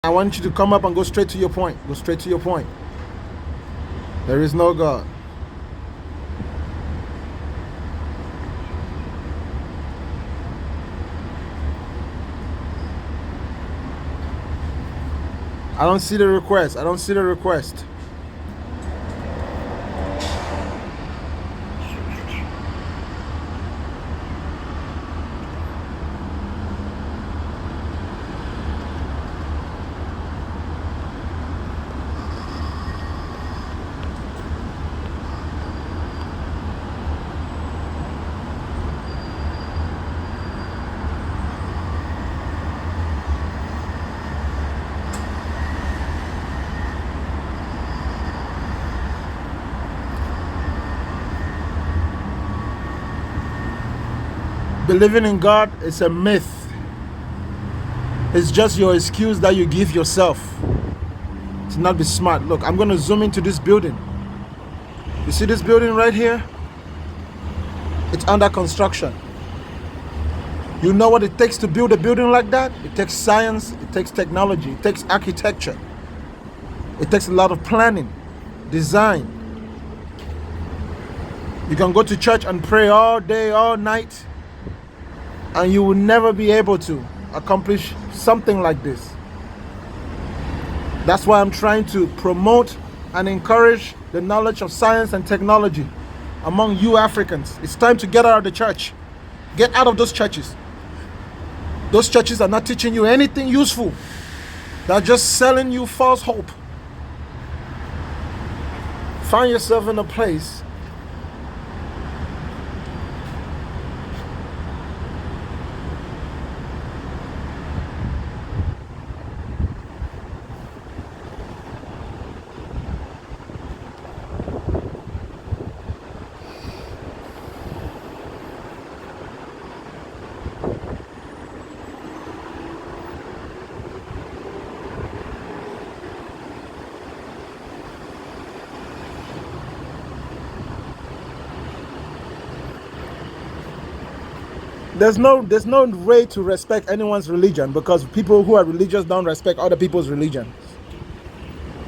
I want you to come up and go straight to your point. Go straight to your point. There is no God. I don't see the request. I don't see the request. Believing in God is a myth. It's just your excuse that you give yourself to not be smart. Look, I'm going to zoom into this building. You see this building right here? It's under construction. You know what it takes to build a building like that? It takes science, it takes technology, it takes architecture. It takes a lot of planning, design. You can go to church and pray all day, all night, and you will never be able to accomplish something like this. That's why I'm trying to promote and encourage the knowledge of science and technology among you Africans. It's time to get out of the church. Get out of those churches. Those churches are not teaching you anything useful. They're just selling you false hope. Find yourself in a place there's no way to respect anyone's religion, because people who are religious don't respect other people's religion.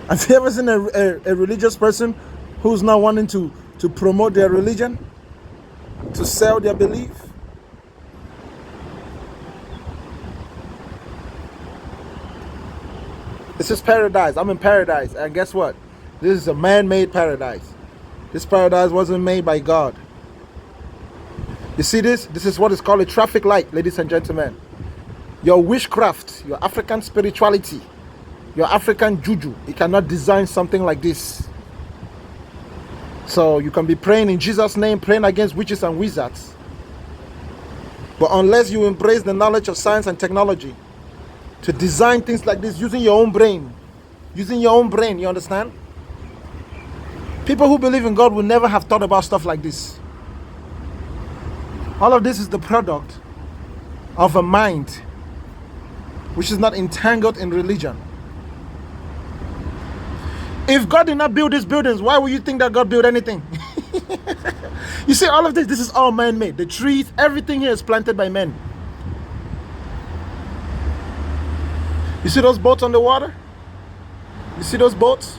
Have you ever seen a religious person who's not wanting to promote their religion, to sell their belief? This is paradise. I'm in paradise, and guess what? This is a man-made paradise. This paradise wasn't made by God. You see this? This is what is called a traffic light, ladies and gentlemen. Your witchcraft, your African spirituality, your African juju, you cannot design something like this. So you can be praying in Jesus' name, praying against witches and wizards. But unless you embrace the knowledge of science and technology to design things like this using your own brain, you understand? People who believe in God will never have thought about stuff like this. All of this is the product of a mind which is not entangled in religion. If God did not build these buildings, why would you think that God built anything? You see, all of this is all man-made. The trees, everything here is planted by men. You see those boats on the water? You see those boats?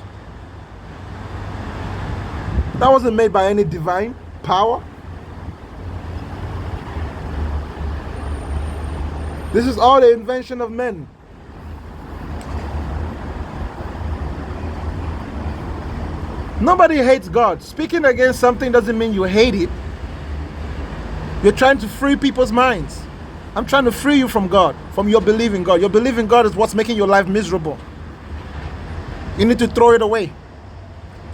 That wasn't made by any divine power. This is all the invention of men. Nobody hates God. Speaking against something doesn't mean you hate it. You're trying to free people's minds. I'm trying to free you from God, from your belief in God. Your belief in God is what's making your life miserable. You need to throw it away.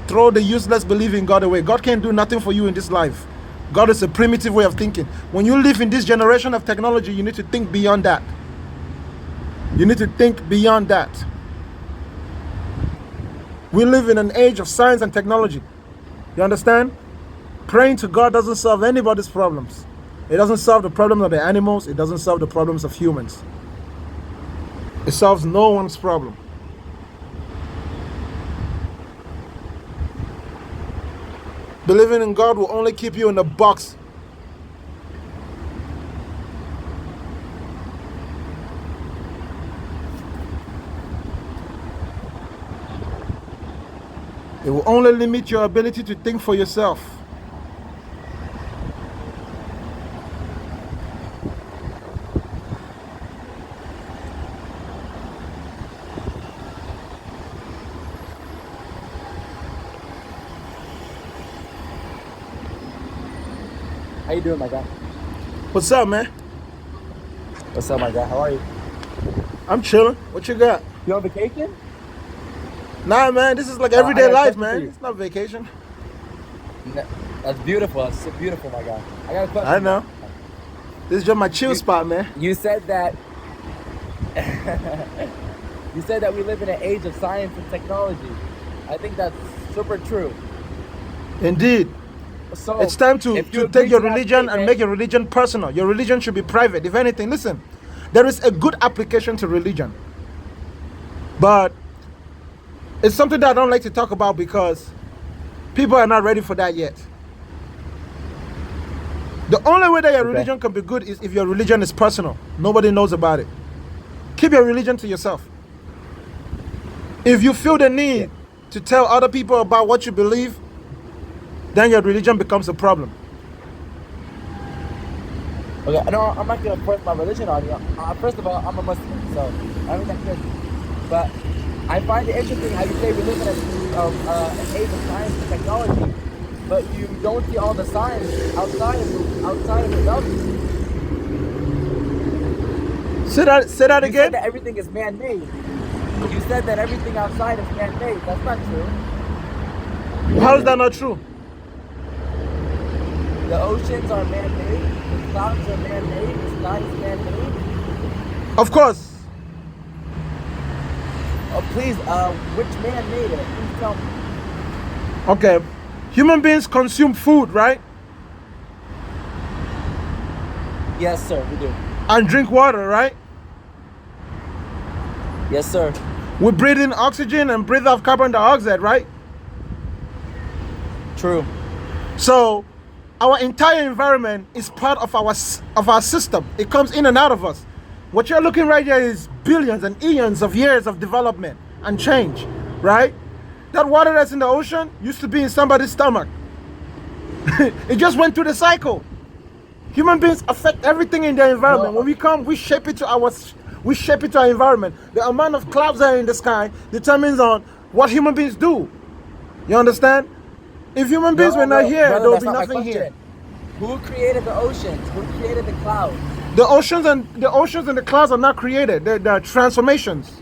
Throw the useless belief in God away. God can't do nothing for you in this life. God is a primitive way of thinking. When you live in this generation of technology, you need to think beyond that. You need to think beyond that. We live in an age of science and technology. You understand? Praying to God doesn't solve anybody's problems. It doesn't solve the problems of the animals. It doesn't solve the problems of humans. It solves no one's problem. Believing in God will only keep you in a box. It will only limit your ability to think for yourself. How you doing, my guy? What's up, man? What's up, my guy? How are you? I'm chilling. What you got? You on vacation? Nah, man, this is like I everyday got a life, question for man. you. It's not vacation. That's beautiful. That's so beautiful, my guy. I got a question. I know. This is just my chill spot, man. You said that. You said that we live in an age of science and technology. I think that's super true. Indeed. So It's time to if you take agree your to that religion and statement- make your religion personal. Your religion should be private. If anything, listen, there is a good application to religion. But it's something that I don't like to talk about because people are not ready for that yet. The only way that your Okay. religion can be good is if your religion is personal. Nobody knows about it. Keep your religion to yourself. If you feel the need to tell other people about what you believe, then your religion becomes a problem. Okay, no, I'm not gonna force my religion on you. First of all, I'm a Muslim, so I think that's good. But I find it interesting how you say we live in an age of science and technology, but you don't see all the science outside of the belt. Say that You said again. that everything is man-made. You said that everything outside is man-made. That's not true. How is that not true? The oceans are man-made. The clouds are man-made. The sky is man-made. Of course. Oh, please, which man made it? Please tell me. Okay. Human beings consume food, right? Yes, sir, we do. And drink water, right? Yes, sir. We breathe in oxygen and breathe out carbon dioxide, right? True. So our entire environment is part of our system. It comes in and out of us. What you're looking right here is billions and eons of years of development and change, right? That water that's in the ocean used to be in somebody's stomach. It just went through the cycle. Human beings affect everything in their environment. No. When we come, we shape it to our environment. The amount of clouds that are in the sky determines on what human beings do. You understand? If human beings were not here, brother, there would that's be not my nothing here. question. Who created the oceans? Who created the clouds? The oceans and the clouds are not created. They're transformations.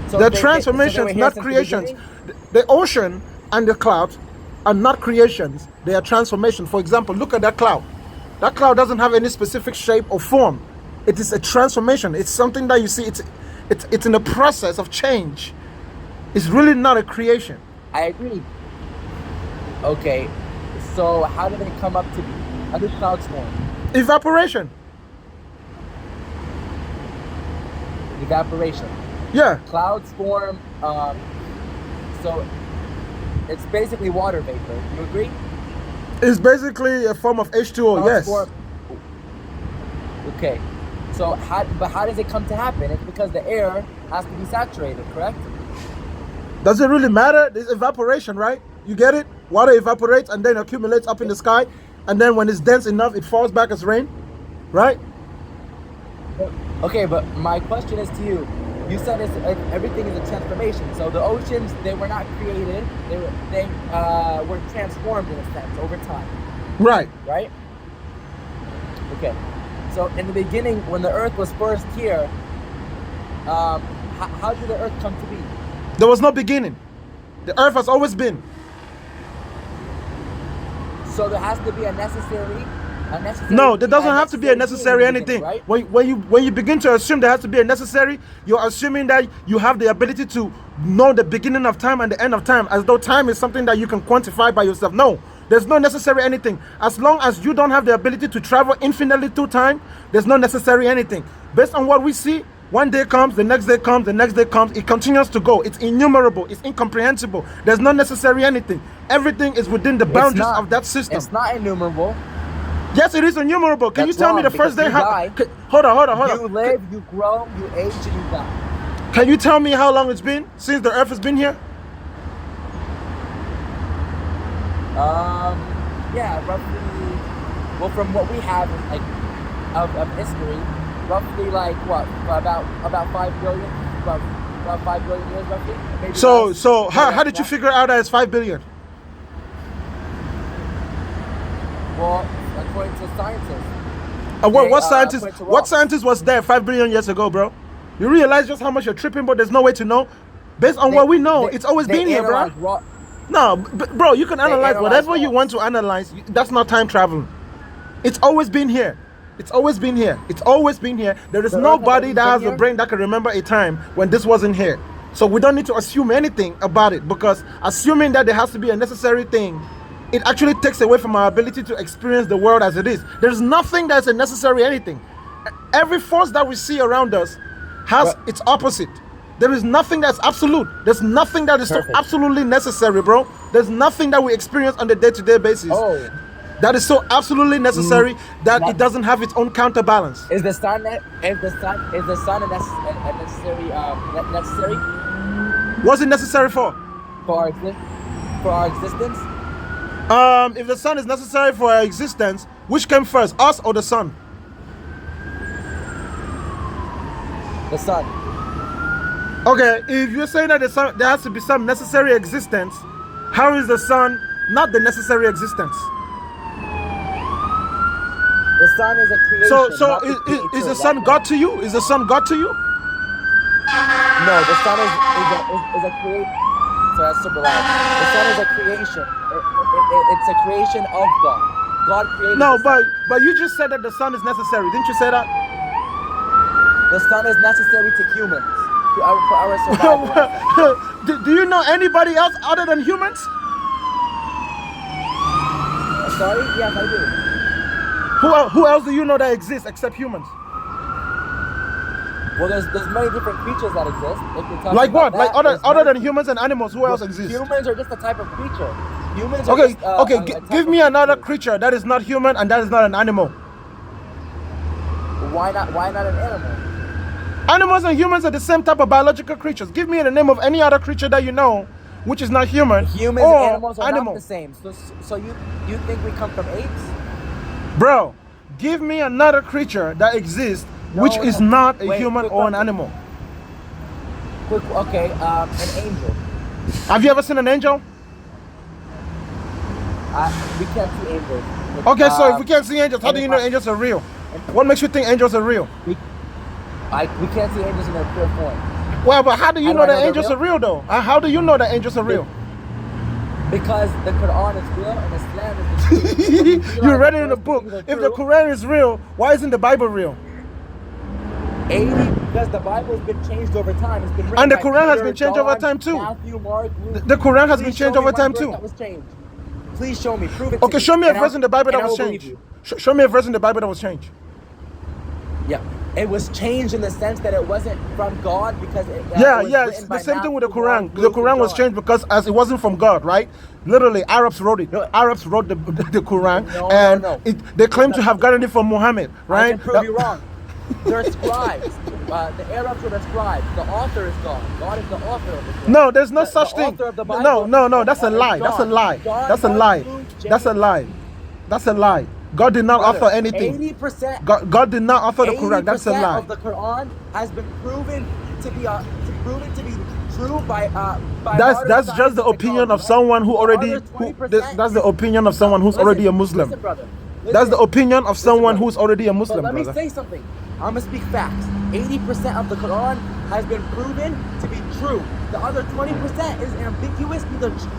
So They're they were transformations, here not since the creations. beginning? The ocean and the clouds are not creations. They are transformations. For example, look at that cloud. That cloud doesn't have any specific shape or form. It is a transformation. It's something that you see. It's in the process of change. It's really not a creation. I agree. Okay, so how did they come up to be? How did clouds form? Evaporation. Evaporation. Yeah. Clouds form, so it's basically water vapor. You agree? It's basically a form of H2O. Clouds Yes. form- Okay. So how does it come to happen? It's because the air has to be saturated, correct? Does it really matter? There's evaporation, right? You get it? Water evaporates and then accumulates up in the sky, and then when it's dense enough, it falls back as rain, right? Okay, but my question is to you. You said everything is a transformation. So the oceans, they were not created. They were transformed in a sense over time, Right. right? Okay. So in the beginning, when the Earth was first here, how did the Earth come to be? There was no beginning. The earth has always been. So there has to be a necessary. No, there doesn't have to be a necessary being in the anything. beginning, right? When you begin to assume there has to be a necessary, you're assuming that you have the ability to know the beginning of time and the end of time, as though time is something that you can quantify by yourself. No, there's no necessary anything. As long as you don't have the ability to travel infinitely through time, there's no necessary anything. Based on what we see, one day comes, the next day comes, the next day comes. It continues to go. It's innumerable. It's incomprehensible. There's no necessary anything. Everything is within the boundaries of that system. It's not innumerable. Yes, it is innumerable. Can That's you tell me wrong, the first day? because you die. Hold on. You live, you grow, you age, and you die. Can you tell me how long it's been since the earth has been here? Yeah, roughly. Well, from what we have, like, of history, roughly like what about 5 billion, about 5 billion years, roughly. Maybe So less. so Maybe how less did than you that. figure out that it's 5 billion? Well, according to scientists, according to What rocks. scientist was there 5 billion years ago, bro? You realize just how much you're tripping, but there's no way to know. Based on They what we know, they it's always they been here, bro. analyze rock. No, bro, you can They analyze analyze whatever you want rocks. to analyze. That's not time traveling. It's always been here. It's always been here. It's always been here. There is The Earth has nobody always that been has a here. brain that can remember a time when this wasn't here. So we don't need to assume anything about it, because assuming that there has to be a necessary thing, it actually takes away from our ability to experience the world as it is. There's nothing that's a necessary anything. Every force that we see around us has But its opposite. There is nothing that's absolute. There's nothing that is so perfect. absolutely necessary, bro. There's nothing that we experience on a day-to-day basis Oh, that is so absolutely necessary that it not, doesn't have its own counterbalance. is the sun that is the sun a necessary necessary What's it necessary for? for our existence? If the sun is necessary for our existence, which came first, us or the sun? The sun. Okay, if you're saying that the sun, there has to be some necessary existence, how is the sun not the necessary existence? The sun is a creation. So not the is creator. the sun God to you? Is the sun God to you? No, the sun is a create. So that's super loud. The sun is a creation. It's a creation of God. God created No, the sun. but you just said that the sun is necessary. Didn't you say that? The sun is necessary to humans, for our survival. Do you know anybody else other than humans? Sorry? Yes, I do. Who else do you know that exists except humans? Well, there's many different creatures that exist. If you're talking Like about what? Like that, there's other many than humans and animals, who else Well, exists? humans are just a type of creature. Humans are Okay, just okay. a type Give of me another creature. creature that is not human and that is not an animal. Why not? Why not an animal? Animals and humans are the same type of biological creatures. Give me the name of any other creature that you know, which is not human Humans or and animals are animal. not the same. So you think we come from apes? Bro, give me another creature that exists which is not a Wait, human quick or an question. animal. Okay, an angel. Have you ever seen an angel? We can't see angels. Okay, so if we can't see angels, how and do you if know I- angels are real? What makes you think angels are real? we can't see angels in their pure form Well, but how do you How do know I that know they're angels real? are real though? How do you know that angels are real? because the Quran is real and Islam is the truth. You read it in the book. If the Quran is real, why isn't the Bible real? Because the Bible has been changed over time. It's been written And the by Quran has Peter, been changed John, over time too. Matthew, Mark, Luke. The Quran has been Please changed show me over one time verse too. that was changed. Please show me. Prove it Okay, to me. show me a And verse in the Bible that and I was will believe changed. you. Show me a verse in the Bible that was changed. Yeah. It was changed in the sense that it wasn't from God because it was It's written the by same thing with the Matthew, Quran. Mark, The Luke, and Quran was John. changed because as it wasn't from God, right? Literally, Arabs wrote it. No. Arabs wrote the Quran, No, and no. they claim to That's have gotten it from Muhammad, I right? can prove you wrong. They're scribes. The Arabs were the scribes. The author is God. God is the author of the Quran. No, there's no The such thing. author of the No, Bible that's a is lie. That's a John. lie. John, That's a Mark, lie. Luke, That's a James. lie. That's a lie. God did not Brother, author anything. 80%. God did not author the Quran. That's a 80% lie. of the Quran has been proven to be true by That's modern just science the and opinion of technology, someone who right? already. The other 20% That's the opinion of someone who's Listen, already a Muslim. Listen, brother. That's the opinion of someone brother. who's already a But Muslim, let me brother. say something. I'm gonna speak facts. 80% of the Quran has been proven to be true. The other 20% is ambiguous,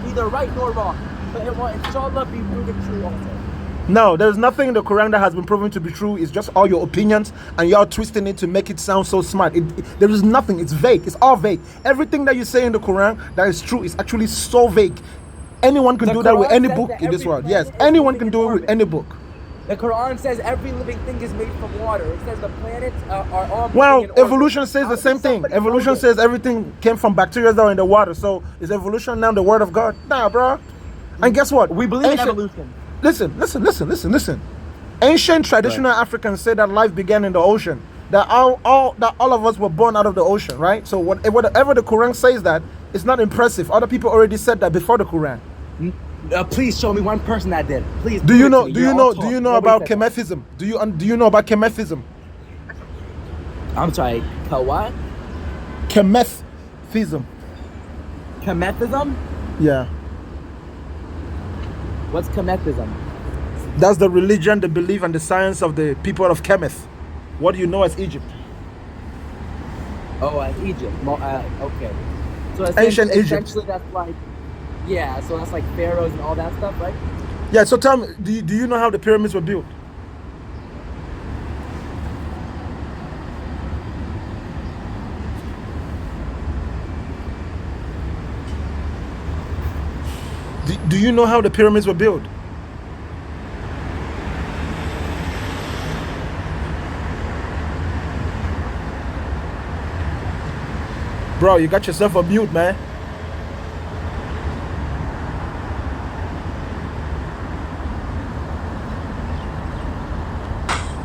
neither right nor wrong. But it will inshallah be proven true also. No, there's nothing in the Quran that has been proven to be true. It's just all your opinions, and you're twisting it to make it sound so smart. There is nothing. It's vague. It's all vague. Everything that you say in the Quran that is true is actually so vague. Anyone can The do that with Quran any says book that in this every world. Yes, planet is anyone moving can in do it with orbit. any book. The Quran says every living thing is made from water. It says the planets are all moving Well, in orbit. evolution says How the does same thing. somebody know Evolution this? says everything came from bacteria that were in the water. So is evolution now the word of God? Nah, bro. And guess what? We believe in evolution. Listen. Ancient traditional Africans say that life began in the ocean. That all of us were born out of the ocean, right? So whatever the Quran says that, it's not impressive. Other people already said that before the Quran. Please show me one person that did. Please. Do you know? about about Kemethism? Do you know about Kemethism? I'm sorry. What? Kemethism. Kemethism? Yeah. What's Kemethism? That's the religion, the belief, and the science of the people of Kemeth. What do you know as Egypt? Oh, Egypt. Okay. So Ancient Egypt. Essentially, that's like, yeah. So that's like pharaohs and all that stuff, right? Yeah. So tell me, do you know how the pyramids were built? Do you know how the pyramids were built? Bro, you got yourself a mute, man.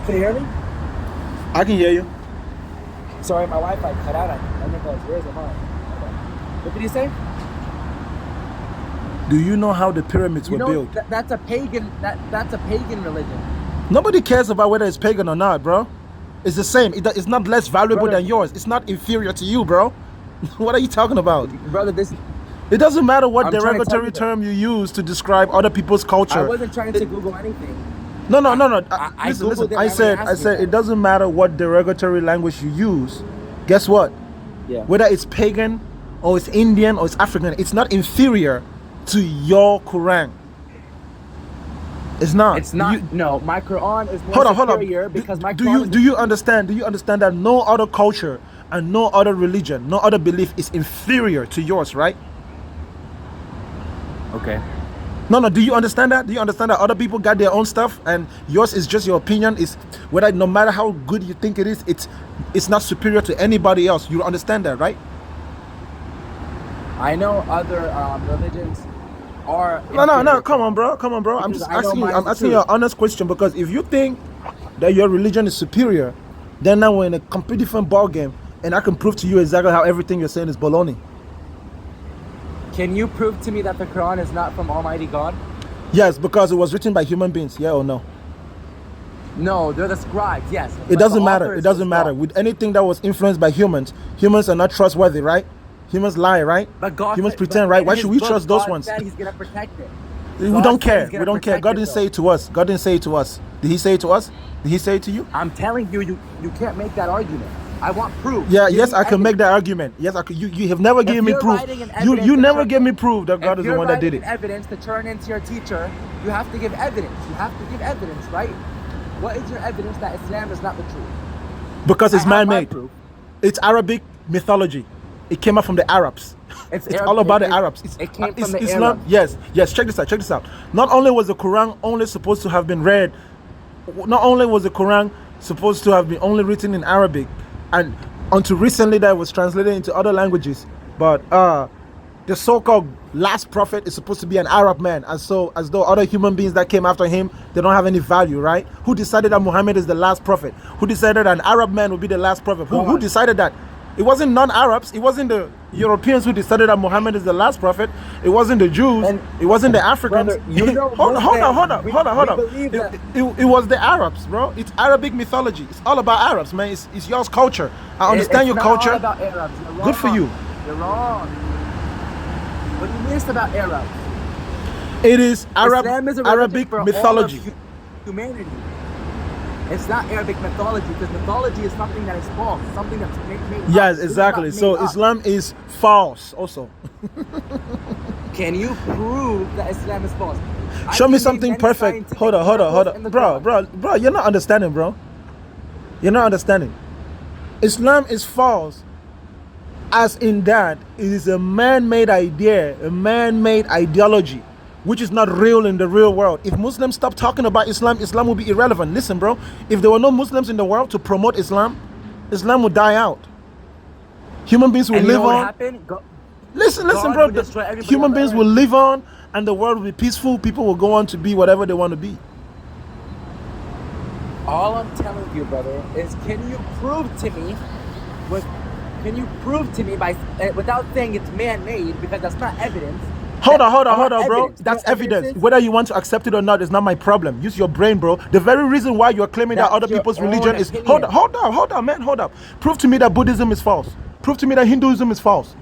Can you hear me? I can hear you. Sorry, my Wi-Fi cut out. I think that was yours or mine. Okay. What did you say? Do you know how the pyramids were built? That's a pagan. That's a pagan religion. Nobody cares about whether it's pagan or not, bro. It's the same. It's not less valuable than yours. It's not inferior to you, bro. What are you talking about? Brother, it doesn't matter what I'm derogatory term you use to describe other people's culture. I wasn't trying to Google anything. No. Listen. Googled I said it doesn't matter what derogatory language you use. Guess what? Yeah. Whether it's pagan or it's Indian or it's African, it's not inferior to your Quran. It's not. It's not. No, my Quran is more superior because my Quran. Do you understand? Do you understand that no other culture and no other religion, no other belief is inferior to yours, right? Okay. No. Do you understand that? Do you understand that other people got their own stuff and yours is just your opinion? Is whether no matter how good you think it is, it's not superior to anybody else. You understand that, right? I know other religions are. No. Come on, bro. I'm just asking you. I'm asking you an honest question because if you think that your religion is superior, then now we're in a completely different ball game, and I can prove to you exactly how everything you're saying is baloney. Can you prove to me that the Quran is not from Almighty God? Yes, because it was written by human beings. Yeah or no? No, they're the scribes. Yes. It doesn't matter. It doesn't matter. With anything that was influenced by humans are not trustworthy, right? Humans lie, right? But God, humans pretend, right? Why should we trust those ones? He's gonna protect it. We don't care. We don't care. God didn't say it to us. God didn't say it to us. Did He say it to us? Did He say it to you? I'm telling you, you can't make that argument. I want proof. Yeah, yes, I can make that argument. Yes, I can. You have never given me proof. You never gave me proof that God is the one that did it. Evidence to turn into your teacher, you have to give evidence. You have to give evidence, right? What is your evidence that Islam is not the truth? Because it's man-made. It's Arabic mythology. It came up from the Arabs. It's all about the Arabs. It came from the Islam. Arabs. Yes. Check this out. Not only was the Quran only supposed to have been read, not only was the Quran supposed to have been only written in Arabic, and until recently that was translated into other languages, but the so-called last prophet is supposed to be an Arab man, as though other human beings that came after him, they don't have any value, right? Who decided that Muhammad is the last prophet? Who decided that an Arab man would be the last prophet? Who decided that? It wasn't non-Arabs. It wasn't the Europeans who decided that Muhammad is the last prophet. It wasn't the Jews. It wasn't the Africans. Brother, hold on. It was the Arabs, bro. It's Arabic mythology. It's all about Arabs, man. It's your culture. I understand your culture. It's not all about Arabs. Good for you. You're wrong. What do you mean it's about Arabs? It is Islam is a Arabic for mythology. All of humanity. It's not Arabic mythology because mythology is something that is false, something that's made Yes, exactly. So Islam is false also. Can you prove that Islam is false? Show me something perfect. Hold on. Bro, you're not understanding, bro. You're not understanding. Islam is false as in that it is a man-made idea, a man-made ideology, which is not real in the real world. If Muslims stop talking about Islam, Islam will be irrelevant. Listen, bro, if there were no Muslims in the world to promote Islam, Islam would die out. Human beings will live on. Listen, bro. Human beings will live on and the world will be peaceful. People will go on to be whatever they want to be. All I'm telling you, brother, is can you prove to me by without saying it's man-made, because that's not evidence, Hold on, I want bro. evidence. You know That's what evidence. is? Whether you want to accept it or not is not my problem. Use your brain, bro. The very reason why you're claiming that That's other your people's own religion is opinion. hold on, man, hold up. Prove to me that Buddhism is false. Prove to me that Hinduism is false.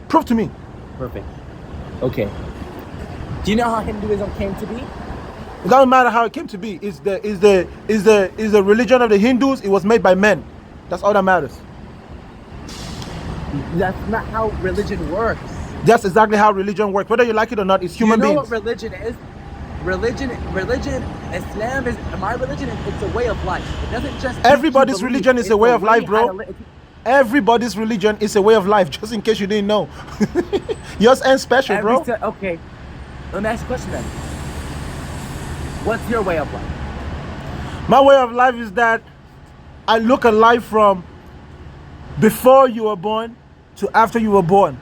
Prove to me. Perfect. Okay. Do you know how Hinduism came to be? It doesn't matter how it came to be. Is the religion of the Hindus? It was made by men. That's all that matters. That's not how religion works. That's exactly how religion works. Whether you like it or not, it's human You know beings. what religion is? Religion, Islam is my religion. It's a way of life. It doesn't just. Everybody's religion is a way of life, bro. Everybody's religion is a way of life. Just in case you didn't know, yours ain't special, bro. Okay, let me ask you a question then. What's your way of life? My way of life is that I look at life from before you were born to after you were born.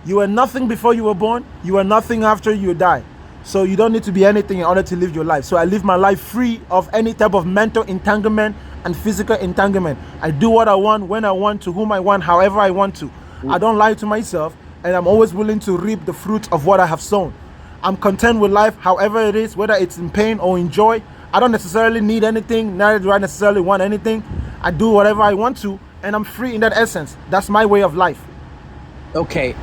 You were nothing before you were born. You were nothing after you die. So you don't need to be anything in order to live your life. So I live my life free of any type of mental entanglement and physical entanglement. I do what I want, when I want, to whom I want, however I want to. I don't lie to myself, and I'm always willing to reap the fruit of what I have sown. I'm content with life, however it is, whether it's in pain or in joy. I don't necessarily need anything, neither do I necessarily want anything. I do whatever I want to, and I'm free in that essence. That's my way of life. Okay,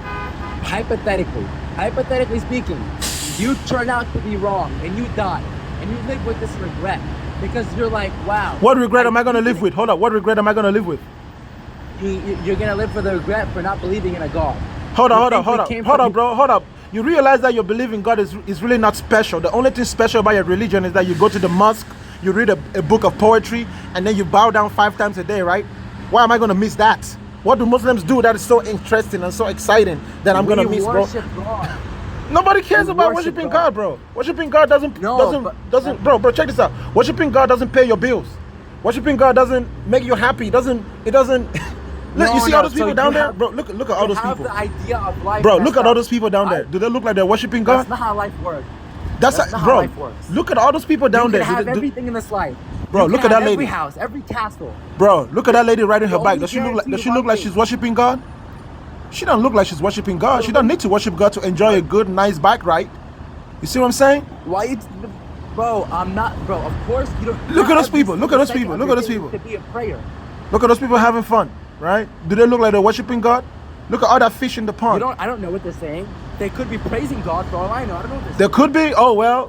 hypothetically speaking, you turn out to be wrong and you die and you live with this regret because you're like, wow. What regret am I going to live with? Hold up. What regret am I going to live with? You're going to live for the regret for not believing in a God. Hold up, bro. You realize that your belief in God is really not special. The only thing special about your religion is that you go to the mosque, you read a book of poetry, and then you bow down 5 times a day, right? Why am I going to miss that? What do Muslims do that is so interesting and so exciting that I'm going to miss, bro? God. Nobody cares about worshiping God, bro. Worshiping God doesn't, bro, check this out. Worshiping God doesn't pay your bills. Worshiping God doesn't make you happy. It doesn't. Look, you see all those people down there? Bro, look at all those people. The idea of life. Bro, look at all those people down there. Do they look like they're worshiping God? That's not how life works. That's not how life works. Look at all those people down there. You can have everything in this life. Bro, look at that lady. Every house, every castle. Bro, look at that lady riding her bike. Does she look like she's worshiping God? She don't look like she's worshiping God. She don't need to worship God to enjoy a good, nice bike ride. You see what I'm saying? Why you, bro? I'm not, bro. Of course you don't. Look at those people. Look at those people. Look at those people. To be a prayer. Look at those people having fun, right? Do they look like they're worshiping God? Look at all that fish in the pond. I don't know what they're saying. They could be praising God for all I know. I don't know what they're saying. There could be. Oh well.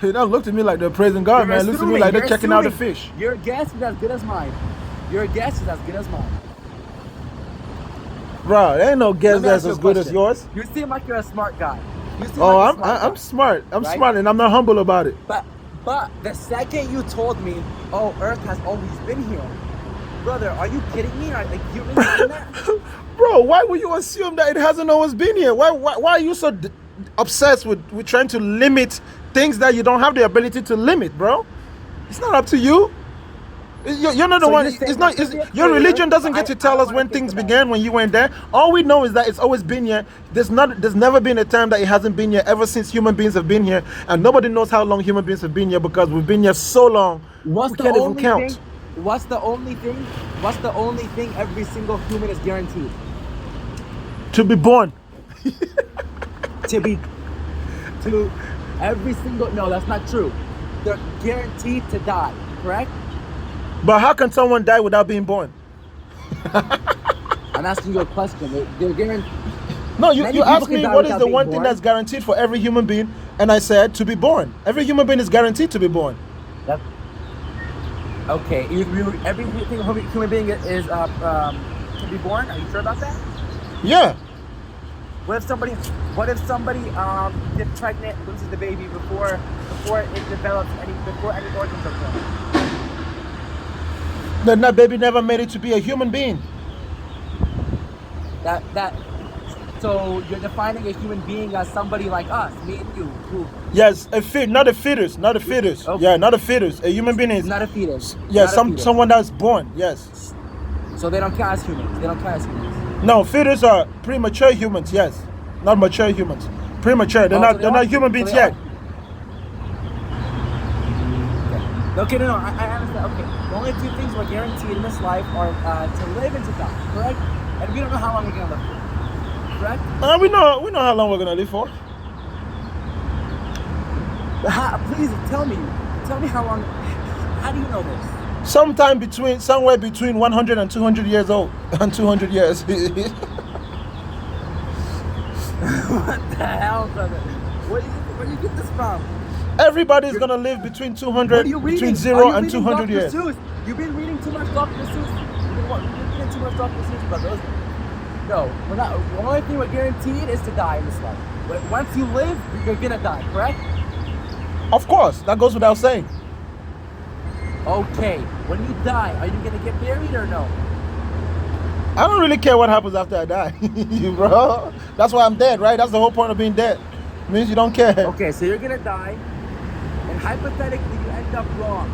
They don't look to me like they're praising God, man. It looks to me like they're checking out the fish. Your guess is as good as mine. Your guess is as good as mine. Bro, there ain't no guess that's as good as yours. You seem like you're a smart guy. I'm smart. I'm smart, and I'm not humble about it. But the second you told me, oh, Earth has always been here, brother, are you kidding me? Like you really mean that? Bro, why would you assume that it hasn't always been here? Why are you so obsessed with trying to limit things that you don't have the ability to limit, bro? It's not up to you. You're not the one. It's not. Your religion doesn't get to tell us when things began, when you weren't there. All we know is that it's always been here. There's never been a time that it hasn't been here ever since human beings have been here, and nobody knows how long human beings have been here because we've been here so long. We can't even count. What's the only thing every single human is guaranteed? To be born. No, that's not true. They're guaranteed to die, correct? But how can someone die without being born? I'm asking you a question. They're guaranteed. No, you asked me what is the one thing that's guaranteed for every human being, and I said to be born. Every human being is guaranteed to be born. Okay. Every human being is to be born. Are you sure about that? Yeah. What if somebody gets pregnant, loses the baby before it develops before any organs are formed? Then that baby never made it to be a human being. So you're defining a human being as somebody like us, me and you, who? Yes, not a fetus. Okay. Yeah, not a fetus. A human being is not a fetus. Yeah, someone that's born. Yes. So they don't count as humans. No, fetus are premature humans. Yes, not mature humans. Premature. They're not human beings yet. Okay, no, I understand. Okay, the only two things we're guaranteed in this life are to live and to die, correct? And we don't know how long we're gonna live for, correct? We know how long we're gonna live for. Please tell me how long. How do you know this? Somewhere between 100 and 200 years old, and 200 years. What the hell, brother? Where do you get this from? Everybody's gonna live between 200, between 0 and 200 years. Seuss? You've been reading too much Dr. Seuss. You've been reading too much Dr. Seuss, brother. No, we're not. The only thing we're guaranteed is to die in this life. But once you live, you're gonna die, correct? Of course, that goes without saying. Okay. When you die, are you gonna get buried or no? I don't really care what happens after I die, bro. That's why I'm dead, right? That's the whole point of being dead. It means you don't care. Okay, so you're gonna die, and hypothetically you end up wrong.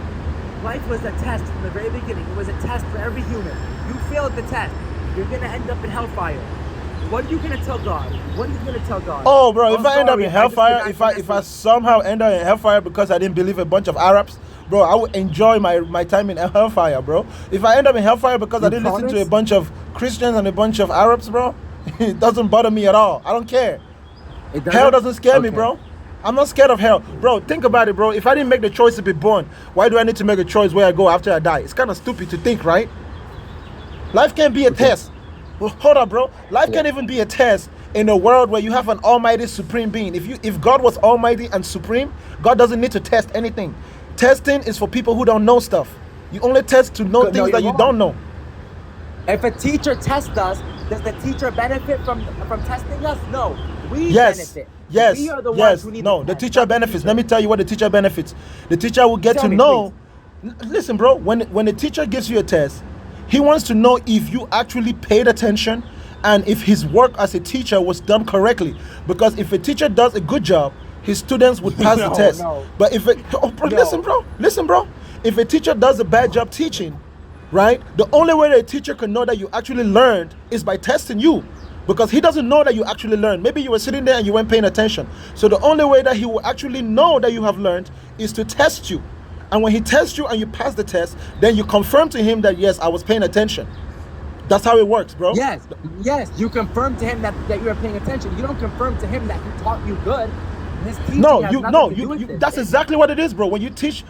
Life was a test from the very beginning. It was a test for every human. You failed the test. You're gonna end up in hellfire. What are you gonna tell God? What are you gonna tell God? Oh, bro, if I end up in hellfire, if I somehow end up in hellfire because I didn't believe a bunch of Arabs, bro, I would enjoy my time in hellfire, bro. If I end up in hellfire because I didn't listen to a bunch of Christians and a bunch of Arabs, bro, it doesn't bother me at all. I don't care. Hell doesn't scare me, bro. I'm not scared of hell. Bro, think about it, bro. If I didn't make the choice to be born, why do I need to make a choice where I go after I die? It's kind of stupid to think, right? Life can't be a test. Well, hold up, bro. Life can't even be a test in a world where you have an almighty supreme being. If God was almighty and supreme, God doesn't need to test anything. Testing is for people who don't know stuff. You only test to know things that you don't know. If a teacher tests us, does the teacher benefit from testing us? No. We benefit. Yes. We are the ones who need the teacher benefits. Let me tell you what the teacher benefits. The teacher will get to know. Listen, bro, when the teacher gives you a test, he wants to know if you actually paid attention and if his work as a teacher was done correctly. Because if a teacher does a good job, his students would pass the test. But if listen, bro. If a teacher does a bad job teaching, right? The only way that a teacher can know that you actually learned is by testing you. Because he doesn't know that you actually learned. Maybe you were sitting there and you weren't paying attention. So the only way that he will actually know that you have learned is to test you. And when he tests you and you pass the test, then you confirm to him that, yes, I was paying attention. That's how it works, bro. Yes. You confirm to him that you were paying attention. You don't confirm to him that he taught you good. That's exactly what it is, bro. When you teach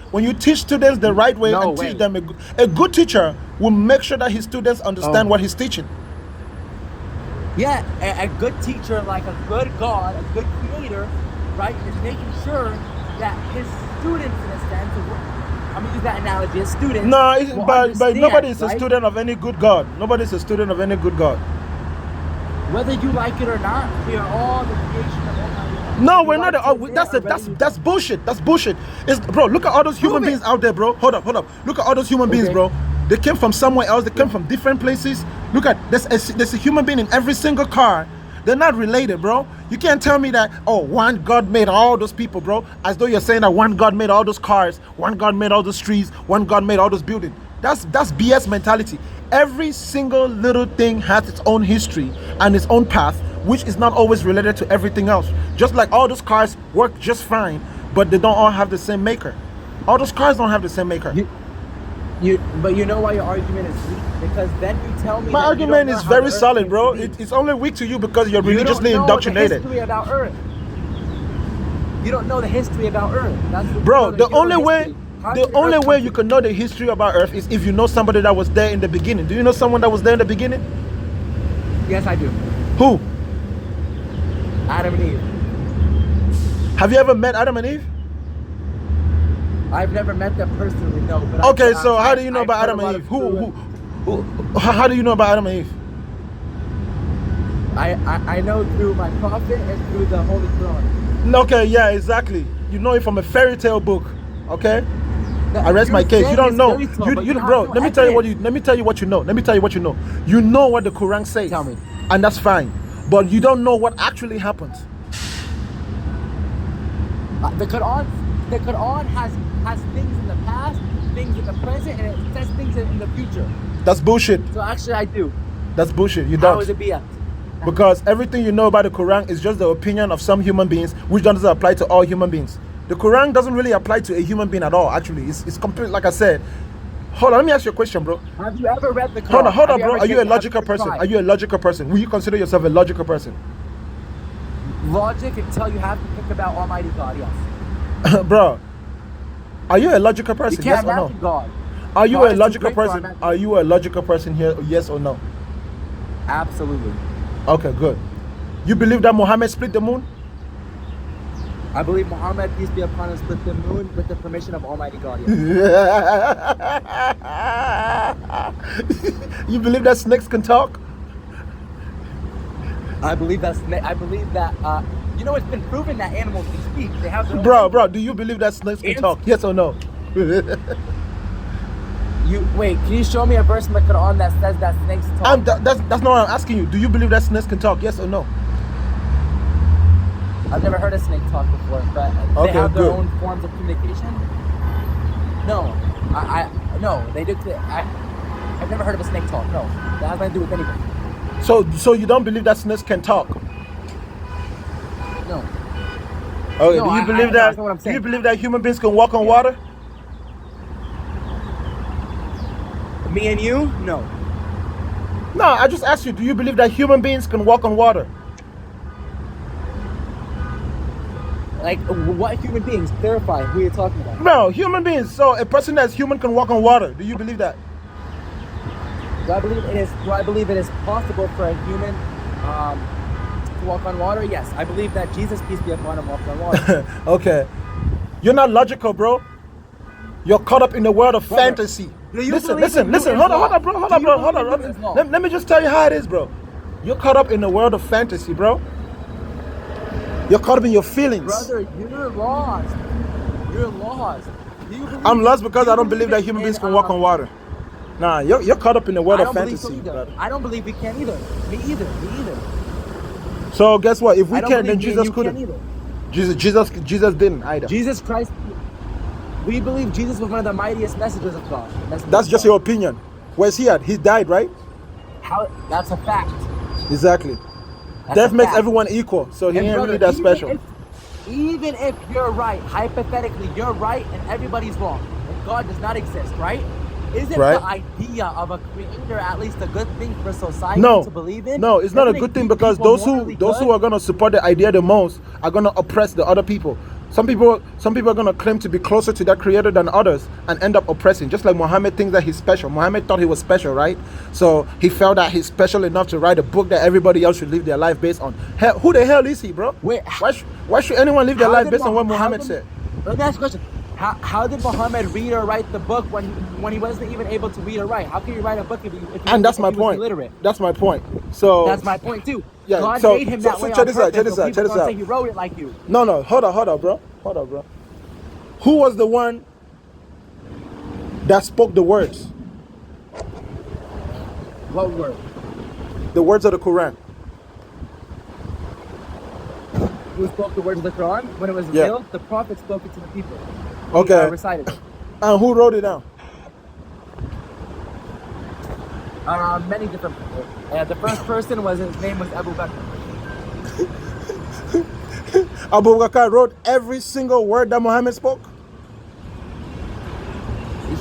students the right way teach them a good teacher will make sure that his students understand what he's teaching. Yeah, a good teacher, like a good God, a good creator, right, is making sure that his students, in a sense, I'm gonna use that analogy, his students. No, but nobody is a student of any good God. Nobody is a student of any good God. Whether you like it or not, we are all the creation of Almighty God. No, we're not. That's bullshit. That's bullshit. Bro, look at all those human beings out there, bro. Hold up. Look at all those human beings, bro. They came from somewhere else. They came from different places. Look at there's a human being in every single car. They're not related, bro. You can't tell me that, one God made all those people, bro. As though you're saying that one God made all those cars, one God made all those trees, one God made all those buildings. That's BS mentality. Every single little thing has its own history and its own path, which is not always related to everything else. Just like all those cars work just fine, but they don't all have the same maker. All those cars don't have the same maker. But you know why your argument is weak? Because then you tell me my argument is very solid, bro. It's only weak to you because you're religiously indoctrinated. The history about Earth. You don't know the history about Earth. The only way you can know the history about Earth is if you know somebody that was there in the beginning. Do you know someone that was there in the beginning? Yes, I do. Who? Adam and Eve. Have you ever met Adam and Eve? I've never met them personally, no. But okay, so how do you know about Adam and Eve? How do you know about Adam and Eve? I know through my prophet and through the Holy Quran. Okay, yeah, exactly. You know it from a fairy tale book. Okay, I rest my case. You don't know, bro. Let me tell you what you know. You know what the Quran says. Tell me, and that's fine. But you don't know what actually happens. The Quran has things in the past, things in the present, and it says things in the future. That's bullshit. So actually, I do. That's bullshit. You don't. How is it BS? Because everything you know about the Quran is just the opinion of some human beings, which doesn't apply to all human beings. The Quran doesn't really apply to a human being at all. Actually, it's complete. Like I said. Hold on, let me ask you a question, bro. Have you ever read the Quran? Hold on, bro. Are you a logical person? Are you a logical person? Will you consider yourself a logical person? Logic until you have to think about Almighty God, yes. Bro, are you a logical You person? can't Yes or no? imagine God. Are you God a is too logical great for our person? imagination. Are you a logical person here? Yes or no? Absolutely. Okay, good. You believe that Muhammad split the moon? I believe Muhammad, peace be upon him, split the moon with the permission of Almighty God. Yes. You believe that snakes can talk? I believe that. You know, it's been proven that animals can speak. They have their own Bro, language. do you believe that snakes can And talk? Yes or no? can you show me a verse in the Quran that says that snakes talk? That's not what I'm asking you. Do you believe that snakes can talk? Yes or no? I've never heard a snake talk before, but they Okay, have their good. own forms of communication. No, no, they do. I've never heard of a snake talk. No, that has nothing to do with anything. So you don't believe that snakes can talk? No. Okay. No, Do you believe no, that? that's not what I'm Do saying. you believe that human beings can walk on water? Me and you? No. No, I just asked you. Do you believe that human beings can walk on water? Like, what human beings? Clarify who you're talking about. No, human beings. So a person that's human can walk on water. Do you believe that? Do I believe it is possible for a human to walk on water? Yes. I believe that Jesus, peace be upon him, walked on water. Okay. You're not logical, bro. You're caught up in the world of fantasy. Listen. Hold on, bro. Let me just tell you how it is, bro. You're caught up in the world of fantasy, bro. You're caught up in your feelings. Brother, you're lost. You're lost. I'm lost because I don't believe that human beings can walk on water. Nah, you're caught up in the world of fantasy, brother. I don't believe we can either. Me either. So guess what? If we can, then believe Jesus you couldn't. can either. Jesus didn't either. Jesus Christ. We believe Jesus was one of the mightiest messengers of God. That's just your opinion. Where's he at? He died, right? That's a fact. Exactly. Death makes everyone equal, so he ain't really that special. Even if you're right, hypothetically, you're right and everybody's wrong, and God does not exist, right? Isn't the idea of a creator at least a good thing for society to believe in? No, it's not a good thing because those who are gonna support the idea the most are gonna oppress the other people. Some people are gonna claim to be closer to that creator than others and end up oppressing. Just like Muhammad thinks that he's special. Muhammad thought he was special, right? So he felt that he's special enough to write a book that everybody else should live their life based on. Hell, who the hell is he, bro? Wait, why should anyone live their life based on what Muhammad said? Let me ask you a question. How did Muhammad read or write the book when he wasn't even able to read or write? How can you write a book if he that's my point. illiterate? That's my point. So that's my point too. Yeah, God made him that way on purpose, check this out. Say he wrote it like you. No, hold on, bro. Who was the one that spoke the words? What word? The words of the Quran. Who spoke the words of the Quran when it was revealed? The Prophet spoke it to the people. Okay. Recited it. And who wrote it down? Many different people. The first person his name was Abu Bakr. Abu Bakr wrote every single word that Muhammad spoke?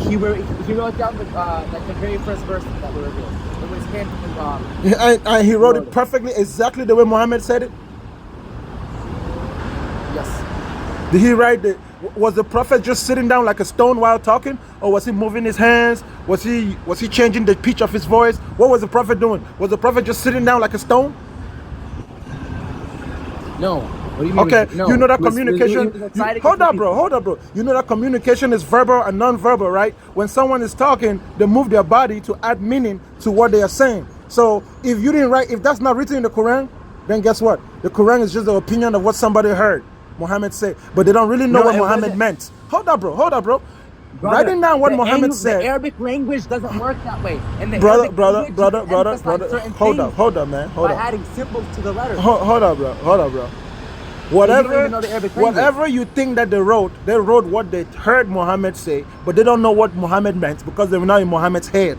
He wrote down the very first verse that were revealed. It was him. And he wrote it perfectly, exactly the way Muhammad said it? Yes. Did he write it? Was the prophet just sitting down like a stone while talking? Or was he moving his hands? Was he changing the pitch of his voice? What was the prophet doing? Was the prophet just sitting down like a stone? No. What do you mean? Okay, no. You know that communication. Hold up, bro. You know that communication is verbal and non-verbal, right? When someone is talking, they move their body to add meaning to what they are saying. So if you didn't write, if that's not written in the Quran, then guess what? The Quran is just the opinion of what somebody heard Muhammad say, but they don't really know what Muhammad meant. Hold up, bro. Brother, writing down what Muhammad said. The Arabic language doesn't work that way. And the brother. Hold up, man. Hold up. By adding symbols to the letters. Hold up, bro. Whatever you think that they wrote what they heard Muhammad say, but they don't know what Muhammad meant because they were not in Muhammad's head.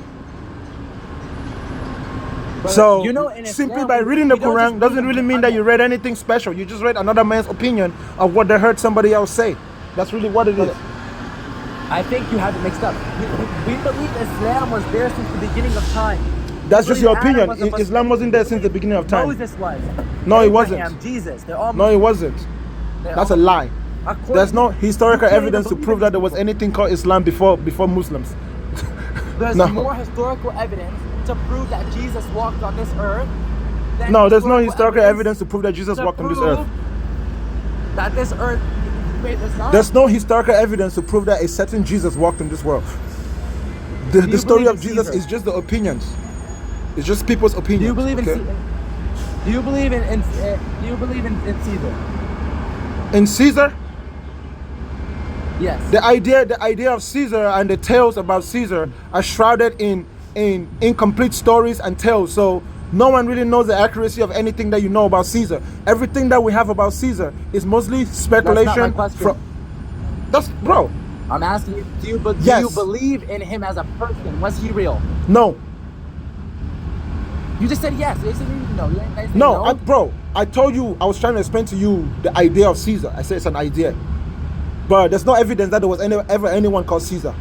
But so simply by reading the Quran doesn't really mean that you read anything special. You just read another man's opinion of what they heard somebody else say. That's really what it is. I think you have it mixed up. We believe Islam was there since the beginning of time. That's just your opinion. Islam wasn't there since the beginning of time. Moses was. No, it wasn't. Jesus. They're all no, it wasn't. That's a lie. There's no historical you can't evidence to even prove believe that there was in anything called Islam before Muslims. There's No. more historical evidence to prove that Jesus walked on this earth. Than No, there's no historical evidence to prove that Jesus walked on this earth. That this earth made the sun. There's no historical evidence to prove that a certain Jesus walked in this world. The story believe of in Jesus Caesar? is just the opinions. It's just people's opinions. Do you believe in? okay? Do you believe in do you believe in Caesar? In Caesar? Yes. The idea of Caesar and the tales about Caesar are shrouded in incomplete stories and tales. So no one really knows the accuracy of anything that you know about Caesar. Everything that we have about Caesar is mostly speculation. That's not my question. That's bro. I'm asking you, do you believe in him as a person? Was he real? No. You just said yes. You said no. You ain't No, bro. I told you, I was trying to explain to you the idea of Caesar. I said it's an idea. But there's no evidence that there was ever anyone called Caesar.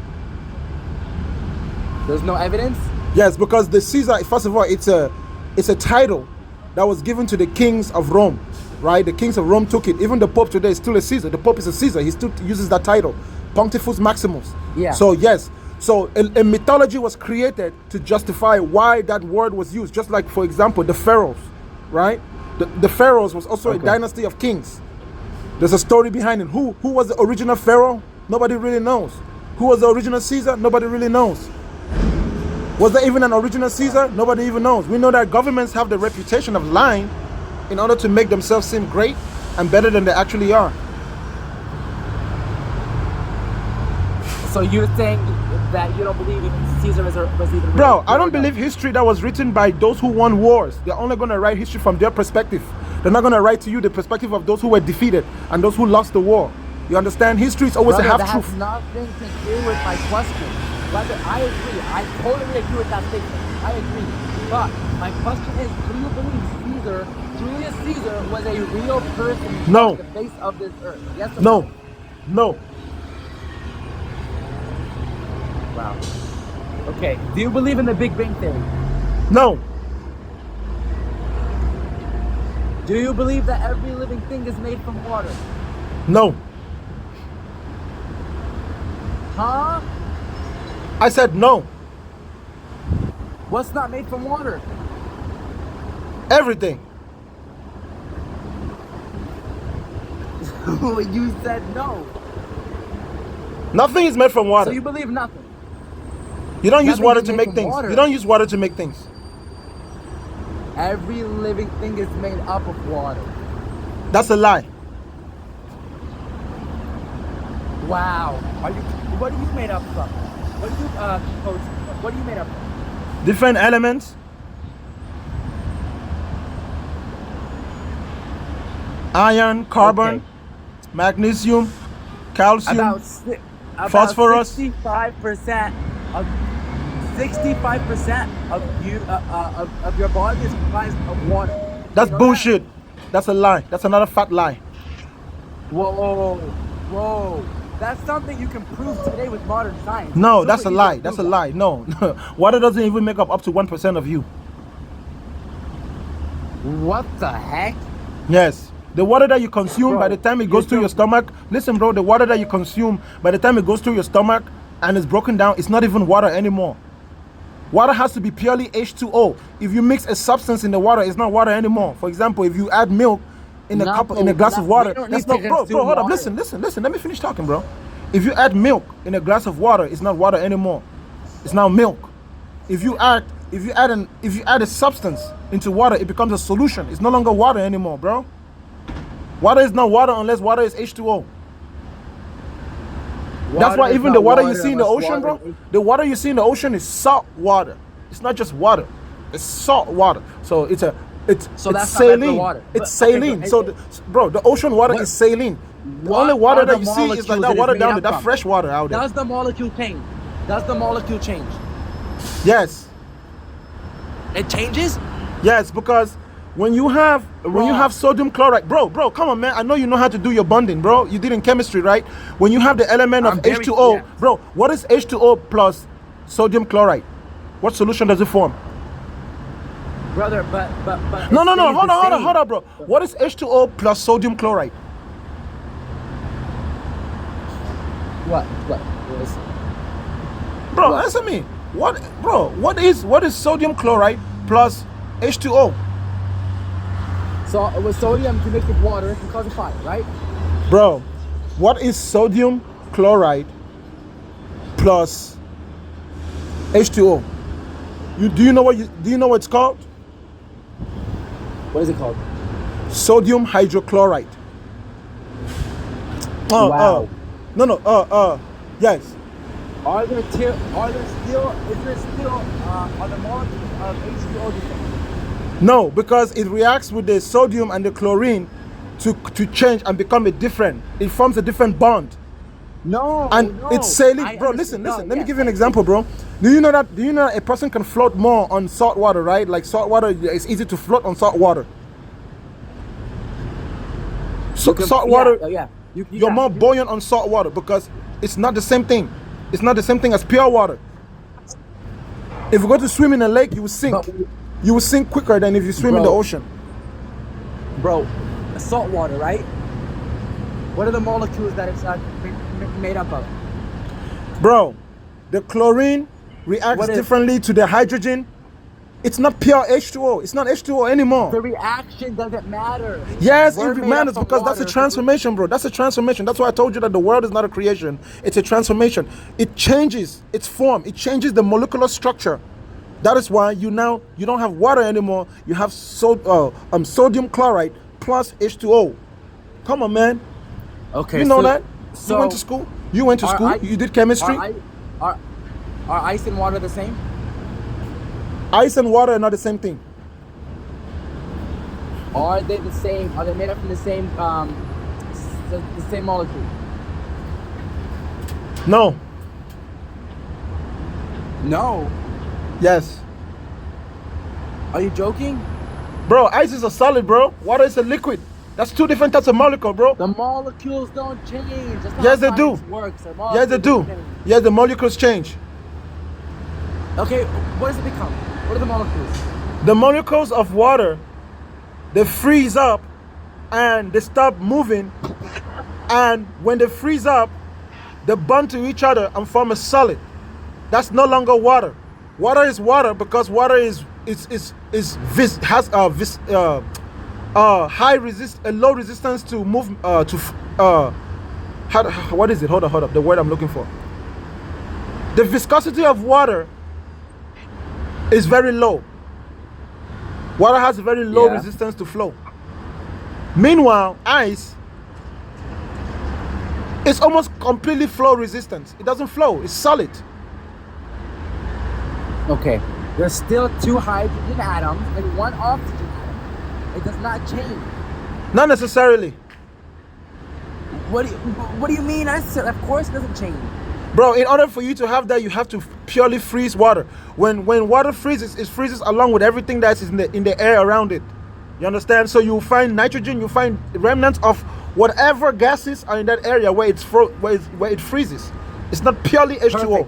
There's no evidence? Yes, because the Caesar, first of all, it's a title that was given to the kings of Rome, right? The kings of Rome took it. Even the Pope today is still a Caesar. The Pope is a Caesar. He still uses that title, Pontifex Maximus. Yeah. So yes, so a mythology was created to justify why that word was used. Just like, for example, the pharaohs, right? The pharaohs was also a dynasty of kings. There's a story behind it. Who was the original pharaoh? Nobody really knows. Who was the original Caesar? Nobody really knows. Was there even an original Caesar? Nobody even knows. We know that governments have the reputation of lying in order to make themselves seem great and better than they actually are. So you're saying that you don't believe in Caesar was even real? Bro, I don't believe history that was written by those who won wars. They're only going to write history from their perspective. They're not going to write to you the perspective of those who were defeated and those who lost the war. You understand? History is always a half-truth. That has nothing to do with my question. Brother, I agree. I totally agree with that statement. I agree. But my question is, do you believe Julius Caesar, was a real person No. on the face of this earth? Yes or No. No. Wow. Okay. Do you believe in the Big Bang Theory? No. Do you believe that every living thing is made from water? No. Huh? I said no. What's not made from water? Everything. You said no. Nothing is made from water. So you believe nothing? You don't use Nothing water is to made make from things. water. You don't use water to make things. Every living thing is made up of water. That's a lie. Wow. What are you made up from? What are you composed from? What are you made up from? Different elements. Iron, carbon, magnesium, calcium, About phosphorus. 65% of your body is comprised of water. That's You know bullshit. That's a lie. That's another fat lie. Whoa. That's something you can prove today with modern science. No, Super that's a easy lie. to That's a prove lie. No. Water doesn't even make up to 1% of you. that. What the heck? Yes. The water that you consume, Bro, by the time it goes through your stomach, listen, bro, the water that you consume, by the time it goes through your stomach and is broken down, it's not even water anymore. Water has to be purely H2O. If you mix a substance in the water, it's not water anymore. For example, if you add milk in a glass of water, that's not, bro, hold up, listen, let me finish talking, bro. If you add milk in a glass of water, it's not water anymore. It's now milk. If you add a substance into water, it becomes a solution. It's no longer water anymore, bro. Water is not water unless water is H2O. That's why even the water you see in the ocean, bro, the water you see in the ocean is salt water. It's not just water. It's salt water. So it's saline. Water. It's saline. So, the ocean water is saline. The only water that you see is like that water down there, that fresh water out there. Does the molecule change? Yes. It changes? Yes, because when you have sodium chloride, bro, come on, man. I know you know how to do your bonding, bro. You did in chemistry, right? When you have the element of H2O, bro, what is H2O plus sodium chloride? What solution does it form? Brother, but No, hold on, bro. What is H2O plus sodium chloride? What? Was Bro, what? answer me. What is sodium chloride plus H2O? So with sodium, you mix with water, it can cause a fire, right? Bro, what is sodium chloride plus H2O? Do you know what it's called? What is it called? Sodium hydrochloride. Wow. Yes. Is there still are the molecules of H2O the same? No, because it reacts with the sodium and the chlorine to change and become it forms a different bond. No, And no. it's sailing, I bro. understand. Listen. No, Let me yes, give you an example, bro. Do you know that a person can float more on salt water, right? Like salt water, it's easy to float on salt water. So salt water, Yeah. you're more buoyant on salt water because it's not the same thing. It's not the same thing as pure water. If you go to swim in a lake, you will sink. But, You will sink quicker than if you swim in the ocean. bro, salt water, right? What are the molecules that it's made up of? Bro, the chlorine reacts differently to the hydrogen. It's not pure H2O. It's not H2O anymore. The reaction doesn't matter. Yes, We're it made matters up of because that's a water. transformation, bro. That's a transformation. That's why I told you that the world is not a creation. It's a transformation. It changes its form. It changes the molecular structure. That is why you don't have water anymore. You have sodium chloride plus H2O. Come on, man. Okay, You know that? So You went to school. You went to school. You did chemistry. Are ice and water the same? Ice and water are not the same thing. Are they the same? Are they made up from the same molecule? No. No. Yes. Are you joking? Bro, ice is a solid, bro. Water is a liquid. That's two different types of molecule, bro. The molecules don't change. That's not Yes, how they do. science works. The Yes, they molecules do. don't change. Yes, the molecules change. Okay, what does it become? What are the molecules? The molecules of water, they freeze up and they stop moving. And when they freeze up, they bond to each other and form a solid. That's no longer water. Water is water because water has a low resistance to move what is it? Hold up. The word I'm looking for. The viscosity of water is very low. Water has a very low resistance to flow. Meanwhile, ice is almost completely flow resistant. It doesn't flow. It's solid. Okay, there's still two hydrogen atoms and one oxygen atom. It does not change. Not necessarily. What do you mean? Of course it doesn't change. Bro, in order for you to have that, you have to purely freeze water. When water freezes, it freezes along with everything that's in the air around it. You understand? So you find nitrogen, you find remnants of whatever gases are in that area where it freezes. It's not purely H2O.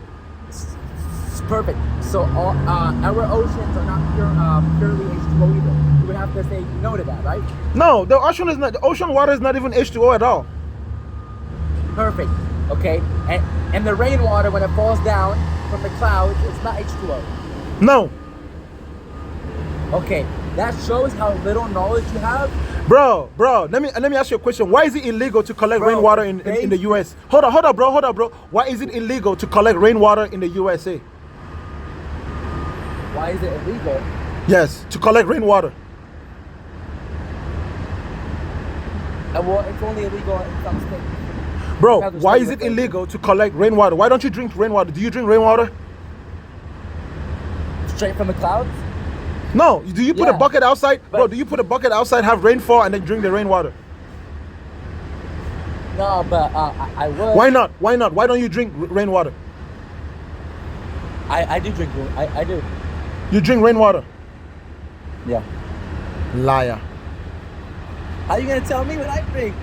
Perfect. So our oceans are not purely H2O either. You would have to say no to that, right? No, the ocean water is not even H2O at all. Perfect. Okay. And the rainwater, when it falls down from the clouds, it's not H2O. No. Okay. That shows how little knowledge you have. Bro, let me ask you a question. Why is it illegal to collect rainwater in the US? Hold on, bro. Why is it illegal to collect rainwater in the USA? Why is it illegal? Yes, to collect rainwater. Well, it's only illegal in some states. Bro, why is it illegal to collect rainwater? Why don't you drink rainwater? Do you drink rainwater? Straight from the clouds? No. Do you put a bucket outside? Bro, do you put a bucket outside, have rainfall, and then drink the rainwater? No, but I would. Why not? Why don't you drink rainwater? I do drink rain. I do. You drink rainwater? Yeah. Liar. How are you going to tell me what I drink?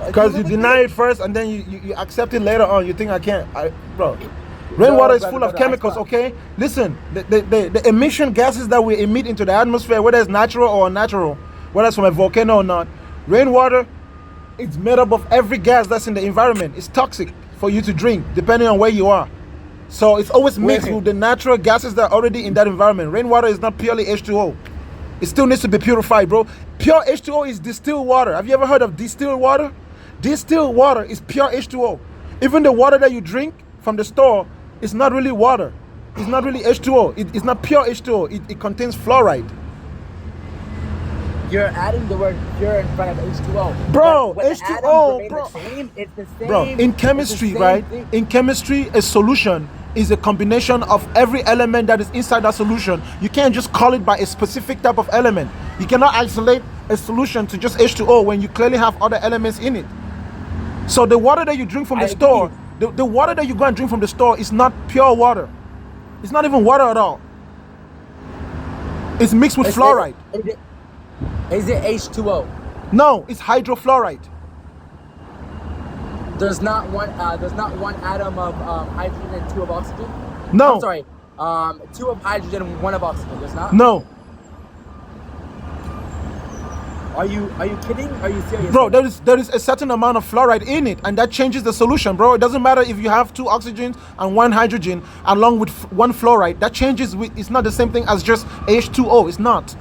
Because you deny it first and then you accept it later on. You think I can't. Bro. Rainwater is full of chemicals, okay? Listen, the emission gases that we emit into the atmosphere, whether it's natural or unnatural, whether it's from a volcano or not, rainwater, it's made up of every gas that's in the environment. It's toxic for you to drink, depending on where you are. So it's always mixed with the natural gases that are already in that environment. Rainwater is not purely H2O. It still needs to be purified, bro. Pure H2O is distilled water. Have you ever heard of distilled water? Distilled water is pure H2O. Even the water that you drink from the store is not really water. It's not really H2O. It's not pure H2O. It contains fluoride. You're adding the word pure in front of H2O. Bro, But H2O, bro. It's the same. Bro, in chemistry, right? Thing. In chemistry, a solution is a combination of every element that is inside that solution. You can't just call it by a specific type of element. You cannot isolate a solution to just H2O when you clearly have other elements in it. So the water that you drink from the store, the water that you go and drink from the store is not pure water. It's not even water at all. It's mixed with fluoride. Is it H2O? No, it's hydrofluoride. There's not one atom of hydrogen and 2 of oxygen? No. I'm sorry. 2 of hydrogen and 1 of oxygen. There's not? No. Are you kidding? Are you serious? Bro, there is a certain amount of fluoride in it, and that changes the solution, bro. It doesn't matter if you have 2 oxygens and 1 hydrogen along with 1 fluoride. That changes it's not the same thing as just H2O. It's not.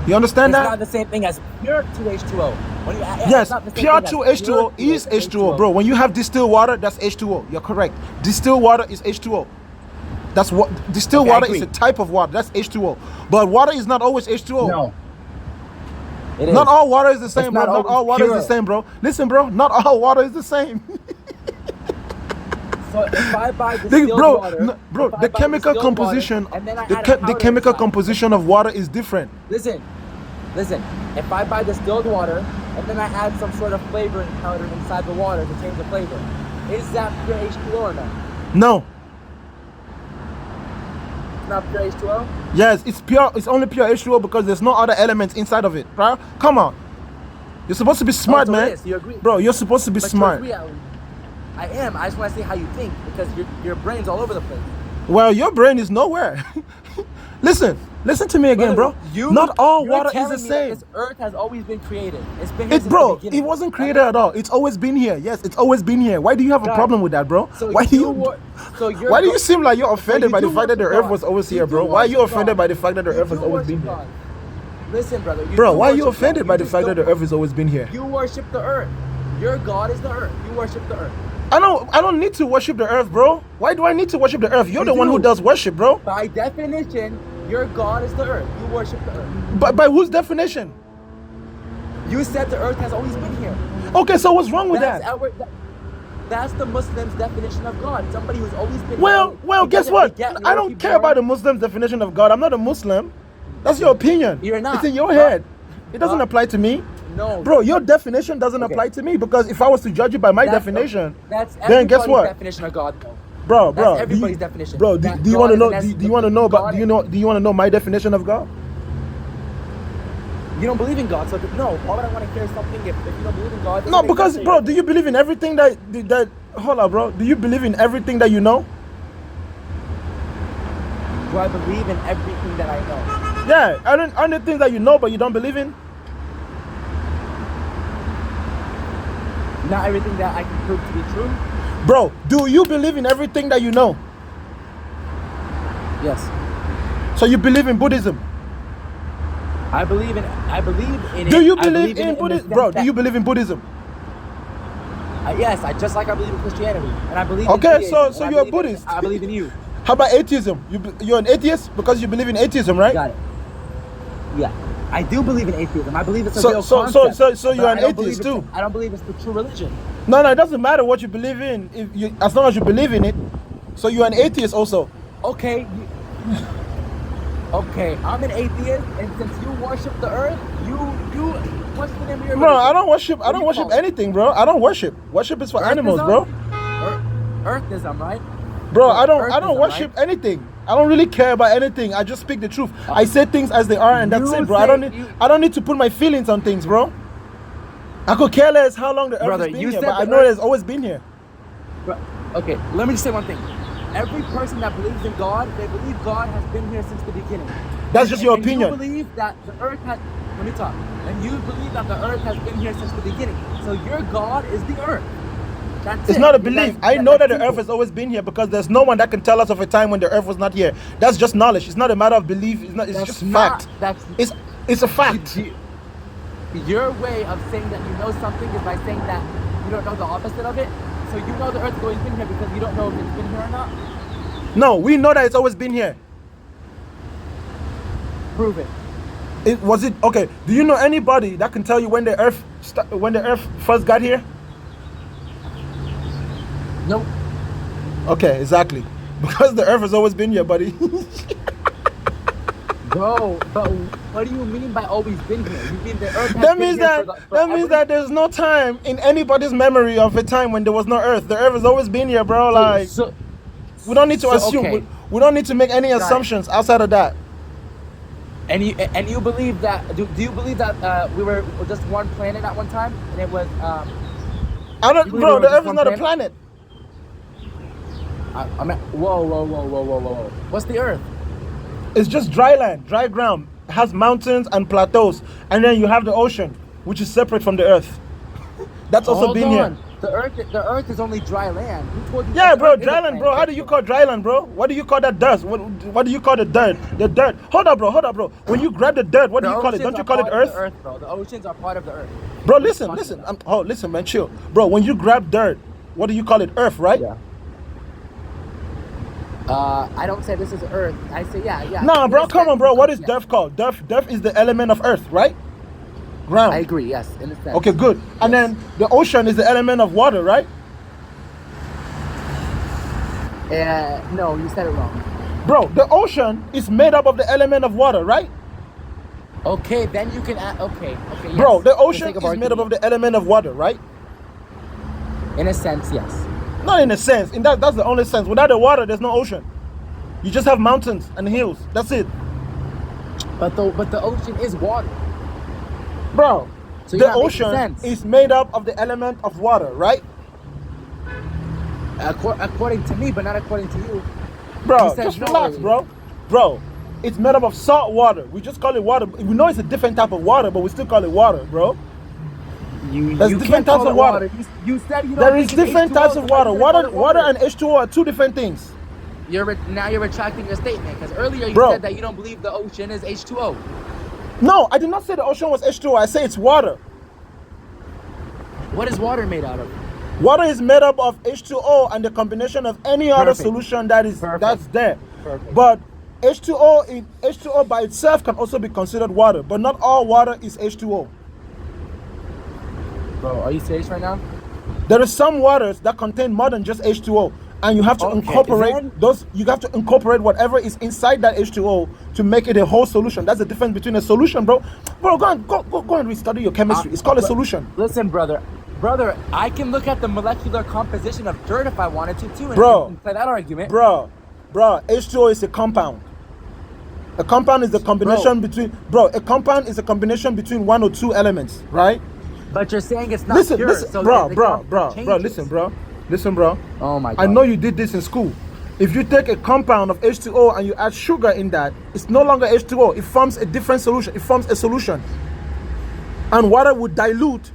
You understand that? It's not the same thing as pure 2H2O. Yes, pure 2H2O is H2O, bro. When you have distilled water, that's H2O. You're correct. Distilled water is H2O. That's what distilled water is a type of water. That's H2O. But water is not always H2O. No. Not all water is the same, bro. Not all water is the same, bro. Listen, bro. Not all water is the same. So if I buy distilled water, the chemical composition, the chemical composition of water is different. Listen. If I buy distilled water and then I add some sort of flavoring powder inside the water to change the flavor, is that pure H2O or not? No. It's not pure H2O? Yes, it's pure. It's only pure H2O because there's no other elements inside of it, bro. Come on. You're supposed to be smart, man. You agree? Bro, you're supposed to be smart. I am. I just want to see how you think because your brain's all over the place. Well, your brain is nowhere. Listen to me again, bro. Not all water is the same. This earth has always been created. It's been here since bro, the beginning. It wasn't created at all. It's always been here. Yes, it's always been here. Why do you have a problem with that, bro? So why do you seem like you're offended by the fact that the earth was always here, bro? Why are you offended by the fact that the earth has always been here? Listen, brother. Bro, why are you offended by the fact that the earth has always been here? You worship the earth. Your God is the earth. You worship the earth. I don't need to worship the earth, bro. Why do I need to worship the earth? You're the one who does worship, bro. By definition, your God is the earth. You worship the earth. But by whose definition? You said the earth has always been here. Okay, so what's wrong with that? That's the Muslim's definition of God. Somebody who's always been Well, guess what? I don't care about the Muslim's definition of God. I'm not a Muslim. That's your opinion. You're not. It's in your head. It doesn't apply to me. No. Bro, your definition doesn't apply to me because if I was to judge you by my definition, then guess what? Definition of God, though. Bro, that's everybody's definition. Bro, do you want to know? Do you want to know about? Do you want to know my definition of God? You don't believe in God, so no. Why would I want to hear something if you don't believe in God? No, because bro, do you believe in everything that? Hold on, bro. Do you believe in everything that you know? Do I believe in everything that I know? Yeah, aren't there things that you know but you don't believe in? Not everything that I can prove to be true. Bro, do you believe in everything that you know? Yes. So you believe in Buddhism? I believe in Do you believe in Buddhism? Bro, do you believe in Buddhism? Yes, just like I believe in Christianity. And I believe okay, in so you're a Buddhist. I believe in you. How about atheism? You're an atheist because you believe in atheism, right? Got it. Yeah. I do believe in atheism. I believe it's a real concept. So you're an atheist too? I don't believe it's the true religion. No, it doesn't matter what you believe in. As long as you believe in it. So you're an atheist also. Okay. Okay, I'm an atheist, and since you worship the earth, what's the name of your religion? Bro, I don't worship anything, bro. I don't worship. Worship is for animals, bro. Earthism, right? Bro, I don't worship anything. I don't really care about anything. I just speak the truth. I say things as they are, and that's it, bro. I don't need to put my feelings on things, bro. I could care less how long the earth has been here, but I know it's always been here. Okay, let me just say one thing. Every person that believes in God, they believe God has been here since the beginning. That's just your opinion. You believe that the earth has. Let me talk. And you believe that the earth has been here since the beginning. So your God is the earth. That's It's it. not a belief. I know that the simple. earth has always been here because there's no one that can tell us of a time when the earth was not here. That's just knowledge. It's not a matter of belief. It's not. It's That's just not- fact. That's It's a fact. your way of saying that you know something is by saying that you don't know the opposite of it. So you know the earth has always been here because you don't know if it's been here or not. No, we know that it's always been here. Prove it. It okay? Do you know anybody that can tell you when the earth first got here? Nope. Okay, exactly. Because the earth has always been here, buddy. Bro, but what do you mean by always been here? You mean the earth has that been means here that means that there's no time in anybody's memory of a time when there was no earth. The earth has always been here, bro. Like we don't need to assume. Okay. We don't need to make any assumptions outside of that. And you believe that? Do you believe that we were just one planet at one time, and it was? I don't, You believe bro. we The were earth just is one not a planet. I mean, whoa! What's the earth? It's just dry land, dry ground. It has mountains and plateaus, and then you have the ocean, which is separate from the earth. That's also been here. The earth is only dry land. Who told you? Yeah, that bro, earth is a dry land, bro. planet? How do you call dry land, bro? What do you call that dust? What do you call the dirt? The dirt. Hold up, bro. When you grab the dirt, what do you call it? Don't you call it earth? Bro. The oceans are part of the earth. Bro, listen. Listen, man, chill. Bro, when you grab dirt, what do you call it? Earth, right? Yeah. I don't say this is earth. I say yeah. Nah, bro, come on, bro. What is Yeah. dirt called? Dirt is the element of earth, right? Ground. I agree. Yes, in a sense. Okay, good. And Yes. then the ocean is the element of water, right? No, you said it wrong. Bro, the ocean is made up of the element of water, right? Okay, then you can add. Okay. Yes. Bro, the For ocean sake of is made up of argument. the element of water, right? In a sense, yes. Not in a sense. That's the only sense. Without the water, there's no ocean. You just have mountains and hills. That's it. But the ocean is water. Bro, So you're the not making ocean sense. is made up of the element of water, right? According to me, but not according to you. Bro, You said just no relax, earlier. bro. It's made up of salt water. We just call it water. We know it's a different type of water, but we still call it water, bro. There's You different can't types call of it water. You said you don't There is think it's different H2O, types so of why water. you gonna call it Water and H2O are two different things. Now you're retracting your statement because earlier you Bro. said that you don't believe the ocean is H2O. No, I did not say the ocean was H2O. I say it's water. What is water made out of? Water is made up of H2O and the combination of any other Perfect. solution that's there. Perfect. But H2O by itself can also be considered water, but not all water is H2O. Bro, are you serious right now? There are some waters that contain more than just H2O, and you have to Okay, incorporate then- those. You have to incorporate whatever is inside that H2O to make it a whole solution. That's the difference between a solution, bro. Bro, go and restudy your chemistry. It's called a solution. Listen, brother, I can look at the molecular composition of dirt if I wanted to too, and Bro. play that argument. Bro, H2O is a compound. A compound is the combination between a compound is a combination between one or two elements, right? But you're saying it's not Listen, pure. listen, so bro, the bro, compound bro, changes. listen, bro. Oh my God. I know you did this in school. If you take a compound of H2O and you add sugar in that, it's no longer H2O. It forms a different solution. It forms a solution. And water would dilute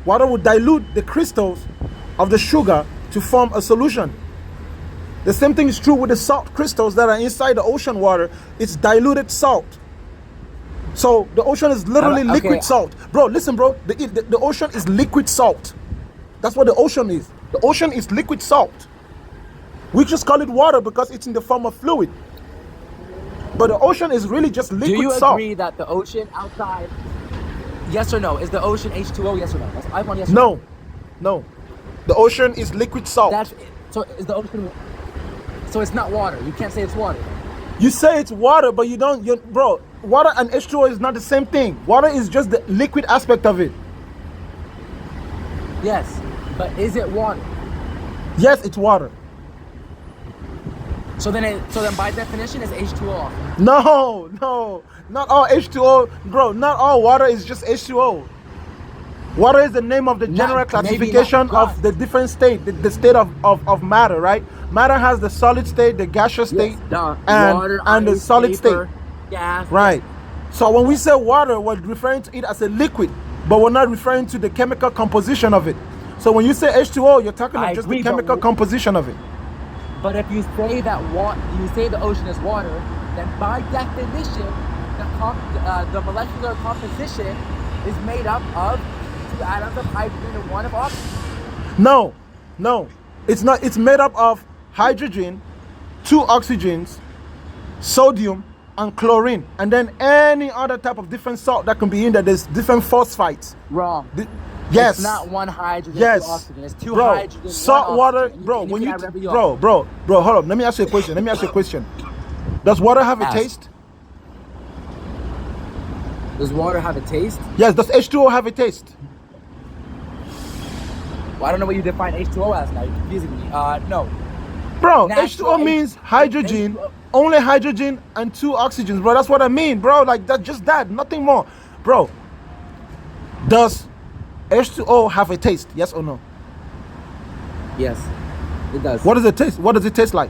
the crystals of the sugar to form a solution. The same thing is true with the salt crystals that are inside the ocean water. It's diluted salt. So the ocean is literally Okay. liquid salt. Bro, listen, bro. The ocean is liquid salt. That's what the ocean is. The ocean is liquid salt. We just call it water because it's in the form of fluid. But the ocean is really just liquid Do you salt. agree that the ocean outside? Yes or no? Is the ocean H2O? Yes or no? That's iPhone. Yes or no? No. The ocean is liquid salt. That's it. So is the ocean? So it's not water. You can't say it's water. You say it's water, but you don't. Bro, water and H2O is not the same thing. Water is just the liquid aspect of it. Yes, but is it water? Yes, it's water. So then by definition, it's H2O. No, not all H2O, bro. Not all water is just H2O. Water is the name of the general Maybe classification not of the different state, the state of matter, right? Matter has the solid state, the gaseous state, Water, and the ice, solid paper, state. gas. Right. So when we say water, we're referring to it as a liquid, but we're not referring to the chemical composition of it. So when you say H2O, you're talking I about just agree, the chemical but- composition of it. But if you say that you say the ocean is water, then by definition, the molecular composition is made up of 2 atoms of hydrogen and 1 of oxygen. No, it's not. It's made up of hydrogen, 2 oxygens, sodium, and chlorine, and then any other type of different salt that can be in there. There's different phosphates. Wrong. Yes. It's not 1 hydrogen, Yes. 2 oxygen. It's 2 Bro, hydrogen, 1 salt water, oxygen. bro. And When can you, have whatever want. bro, hold up. Let me ask you a question. Does water have a Ask. taste? Does water have a taste? Yes. Does H2O have a taste? Well, I don't know what you define H2O as now. You're confusing me. No. Bro, Natural H2O means H- hydrogen, H2O. only hydrogen and 2 oxygens, bro. That's what I mean, bro. Like that's just that, nothing more, bro. Does H2O have a taste? Yes or no? Yes, it does. What does it taste? What does it taste like?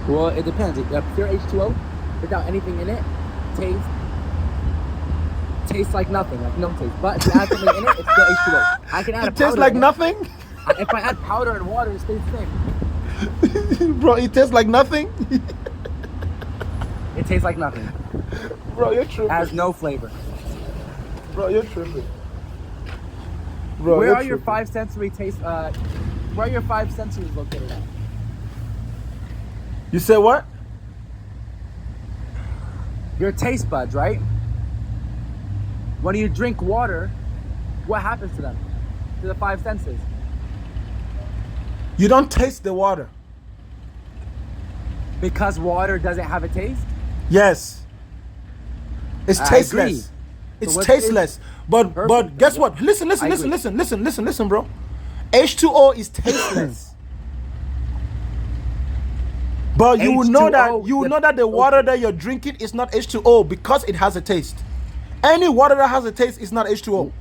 Well, it depends. Pure H2O, without anything in it, tastes like nothing, like no taste. But if you add something in it, it's still H2O. I can add a It tastes powder like in it. nothing, If I add powder and water, it stays the same. bro. It tastes like nothing, It tastes like nothing. bro. You're It tripping. has no flavor. Bro, you're tripping. Bro, Where you're are your tripping. 5 sensory taste? Where are your 5 sensories located at? You say what? Your taste buds, right? When you drink water, what happens to them? To the 5 senses? You don't taste the water. Because water doesn't have a taste? Yes. It's I tasteless. agree. It's So what's tasteless. But Perfect. guess what? Listen, I agree. listen, bro. H2O is tasteless. But you will know that H2O, the water that you're drinking is not H2O because it has a taste. Any water that has a taste is not H2O.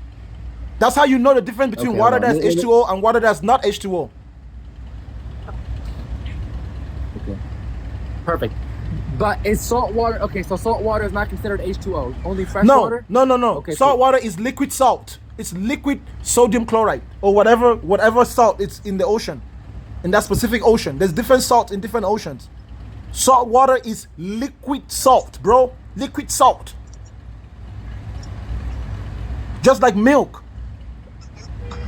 That's how you know the difference between Okay, water hold on. that's H2O and water that's not H2O. Okay. Perfect. But is salt water okay? So salt water is not considered H2O. Only fresh water. No. Okay, Salt cool. water is liquid salt. It's liquid sodium chloride or whatever salt it's in the ocean, in that specific ocean. There's different salts in different oceans. Salt water is liquid salt, bro. Liquid salt. Just like milk.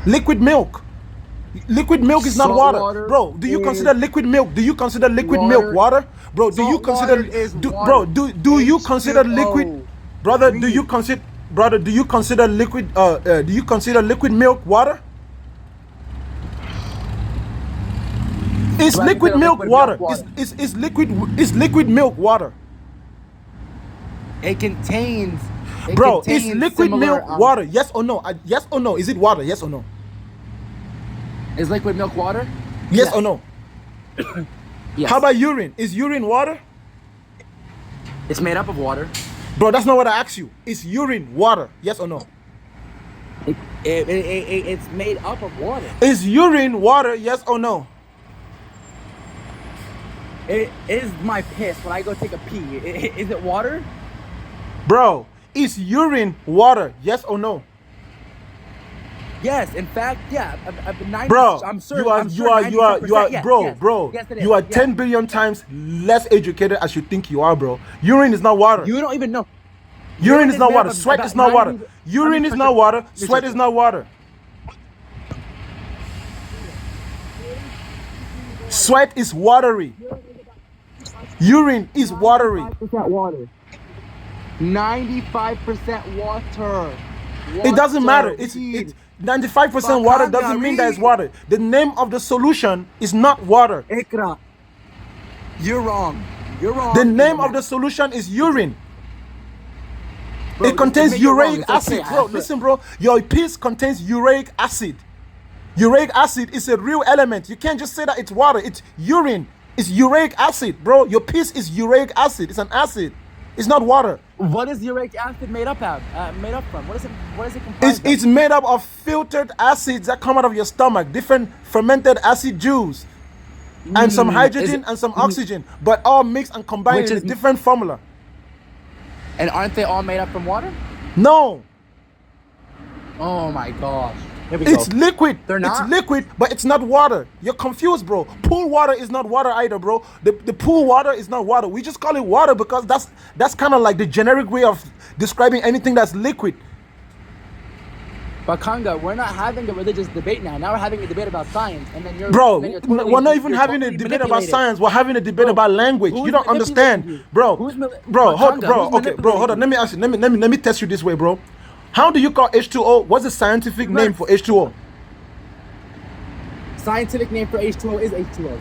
Liquid milk. Liquid milk is not Salt water. water Bro, do you is consider liquid milk? Do you consider liquid water. milk water? Bro, do you Salt consider water is do, water. bro, do you consider liquid H2O. brother, do Breathe. you consider brother, do you consider liquid do you consider liquid milk water? Is Do I liquid consider milk liquid water? milk water? Is liquid milk water? It contains. Bro, is liquid similar, milk water? Yes or no? Yes or no? Is it water? Yes or no? Is liquid milk water? Yes or no? Yes. How about urine? Is urine water? It's made up of water. Bro, that's not what I asked you. Is urine water? Yes or no? It's made up of water. Is urine water? Yes or no? It is my piss when I go take a pee. Is it water? Bro, is urine water? Yes or no? Yes, in fact, yeah. 90, Bro, I'm sure. you are, I'm sure 97%, yes, bro, yes. bro. Yes, it is, You are yes. 10 billion times less educated as you think you are, bro. Urine is not water. You don't even know. Urine is not made water. up of Sweat about is not water. 90 Urine is 90% not water. Listen. Sweat is not water. Sweat is watery. Urine is watery. 95% water. 95% water. It doesn't matter. Water. It's Read. 95% water doesn't mean that it's read. water. The name of the solution is not water. Ikra. You're wrong. You're wrong. The name of the solution is urine. Bro, It contains admit you're wrong. uric It's acid. okay. Bro, listen, bro. Your piss contains uric acid. Uric acid is a real element. You can't just say that it's water. It's urine. It's uric acid, bro. Your piss is uric acid. It's an acid. It's not water. What is uric acid made up of? Made up from? What is it? What is it comprised of? It's made up of filtered acids that come out of your stomach, different fermented acid juice, and some hydrogen and some oxygen, but all mixed and combined Which in a is- different formula. And aren't they all made up from water? No. Oh my gosh. Here we It's go. liquid. They're not? It's liquid, but it's not water. You're confused, bro. Pool water is not water either, bro. The pool water is not water. We just call it water because that's kind of like the generic way of describing anything that's liquid. But Kanga, we're not having a religious debate now. Now we're having a debate about science, and then Bro, then you're totally, we're not even you're having a totally debate about manipulated. science. We're having a debate Bro, about language. who's You don't understand, manipulating you? bro. Who's Bro, hold, Kanga, bro. who's Okay, bro, hold on. Let me ask you. Let me test you this way, bro. How do you call H2O? What's the scientific name for H2O? Scientific name for H2O is H2O.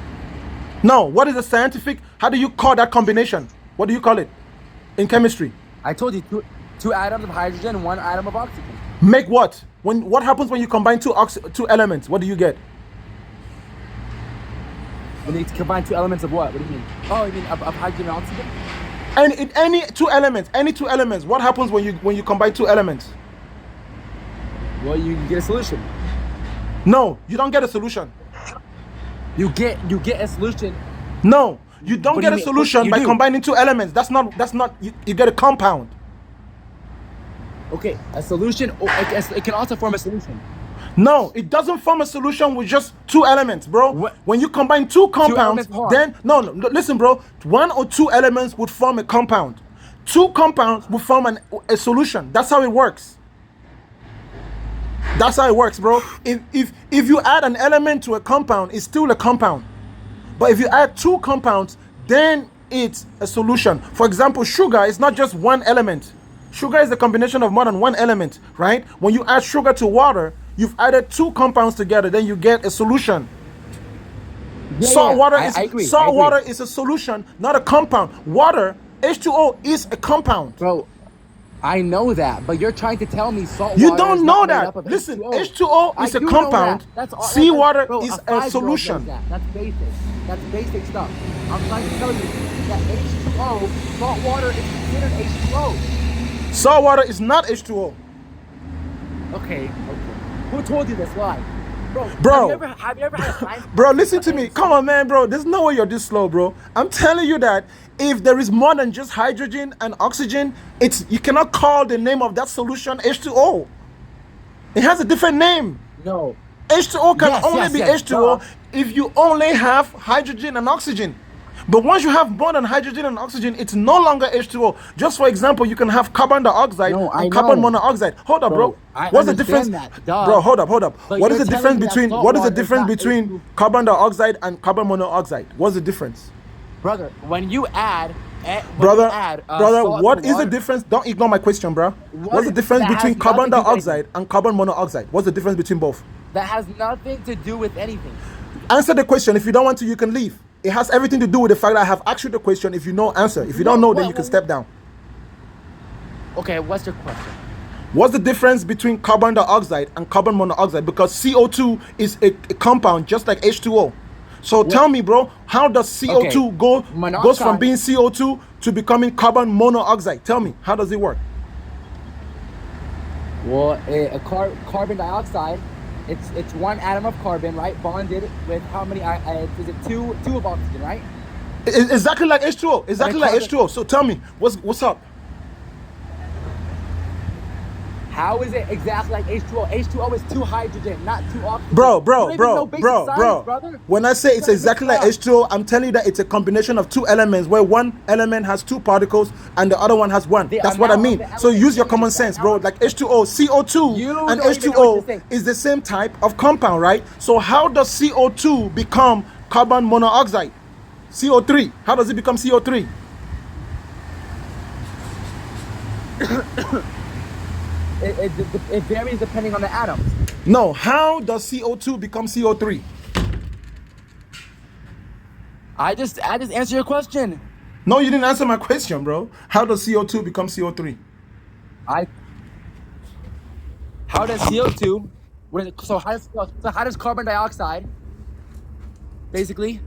No, what is the scientific? How do you call that combination? What do you call it in chemistry? I told you two atoms of hydrogen, one atom of oxygen. Make what? What happens when you combine two elements? What do you get? When you combine two elements of what? What do you mean? Oh, you mean of hydrogen and oxygen? And in any two elements, what happens when you combine two elements? Well, you get a solution. No, you don't get a solution. You get a solution. No, you don't What do get you a mean? solution You by do. combining two elements. That's not you get a compound. Okay, a solution. It can also form a solution. No, it doesn't form a solution with just two elements, bro. What? When you combine two compounds, elements form. then no, listen, bro. One or two elements would form a compound. Two compounds would form a solution. That's how it works. That's how it works, bro. If you add an element to a compound, it's still a compound. But if you add two compounds, then it's a solution. For example, sugar is not just one element. Sugar is a combination of more than one element, right? When you add sugar to water, you've added two compounds together, then you get a solution. Yeah, Salt water is I agree. salt water is a solution, not a compound. Water, H2O, is a compound. Bro, I know that, but you're trying to tell me salt You water don't is know not made that. up of Listen, H2O. H2O is I a do know compound. that. That's all, Seawater bro, is a 5-year-old solution. knows that. That's basic. That's basic stuff. I'm trying to tell you that H2O, salt water is considered H2O. Salt water is not H2O. Okay. Who told you this lie? Bro. Have you ever had a science? Bro, listen to me. Come on, man, bro. There's no way you're this slow, bro. I'm telling you that if there is more than just hydrogen and oxygen, you cannot call the name of that solution H2O. It has a different name. No. H2O can only be yes, H2O duh. if you only have hydrogen and oxygen. But once you have more than hydrogen and oxygen, it's no longer H2O. Just for example, you can have carbon dioxide and carbon monoxide. Hold up, bro. What's the difference? Bro, hold up. But What is you're the difference telling me that between salt what is the water is difference not between H2O. carbon dioxide and carbon monoxide? What's the difference? Brother, when you add Brother, salt what to is the water- difference? Don't ignore my question, bro. What's the difference that has between carbon nothing to do with dioxide and carbon monoxide? What's the difference between both? That has nothing to do with anything. Answer the question. If you don't want to, you can leave. It has everything to do with the fact that I have asked you the question. If you know, answer. If you don't know, then you can step down. Okay, what's your question? What's the difference between carbon dioxide and carbon monoxide? Because CO2 is a compound just like H2O. So tell me, bro, how does CO2 goes from being CO2 to becoming carbon monoxide? Tell me, how does it work? Well, carbon dioxide, it's one atom of carbon, right? Bonded with how many? Is it two of oxygen, right? Exactly like H2O. Exactly like H2O. So tell me, what's up? How is it exactly like H2O? H2O is two hydrogen, not two oxygen. Bro. You don't even know basic science, brother. When I say it's exactly like H2O, I'm telling you that it's a combination of two elements where one element has two particles and the other one has one. That's what I mean. So use your common sense, bro. Like H2O, CO2 and H2O is the same type of compound, right? So how does CO2 become carbon monoxide? CO3. How does it become CO3? It varies depending on the atoms. No, how does CO2 become CO3? I just answered your question. No, you didn't answer my question, bro. How does CO2 become CO3? How does CO2? So how does carbon dioxide basically?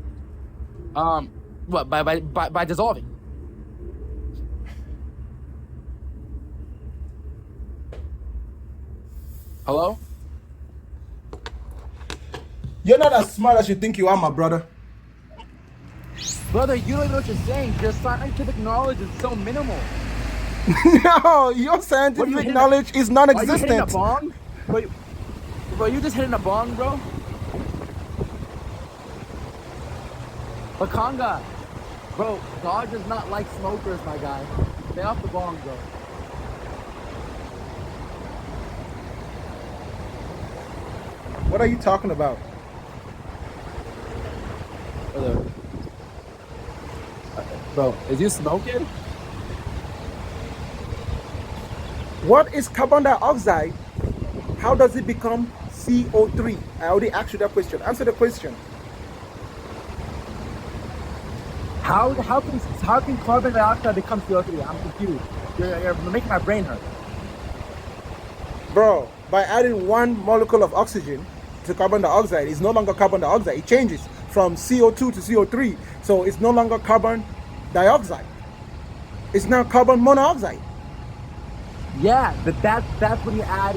What by dissolving? Hello? You're not as smart as you think you are, my brother. Brother, you don't even know what you're saying. Your scientific knowledge is so minimal. No, your scientific knowledge is Are you hitting a non-existent. bong? Bro, you just hitting a bong, bro? Bakanga. Bro, God does not like smokers, my guy. Stay off the bong, bro. What are you talking about? Bro, is you smoking? What is carbon dioxide? How does it become CO3? I already asked you that question. Answer the question. How can carbon dioxide become CO3? I'm confused. You're making my brain hurt. Bro, by adding one molecule of oxygen to carbon dioxide, it's no longer carbon dioxide. It changes from CO2 to CO3. So it's no longer carbon dioxide. It's now carbon monoxide. Yeah, but that's when you add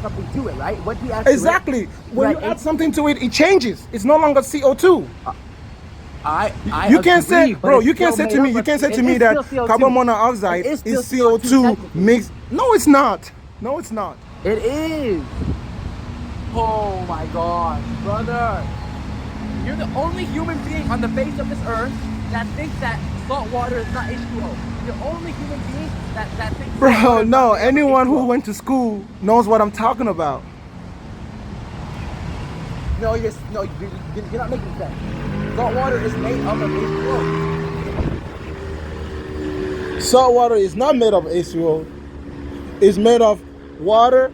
something to it, right? What do you add Exactly. to it? When you add something to it, it changes. It's no longer CO2. You can't say, bro, you can't say to me, that carbon monoxide is CO2 mixed. No, it's not. No, it's not. It is. Oh my God, brother. You're the only human being on the face of this earth that thinks that salt water is not H2O. You're the only human being that thinks. Bro, no. Anyone who went to school knows what I'm talking about. No, you're not making sense. Salt water is made of H2O. Salt water is not made of H2O. It's made of water,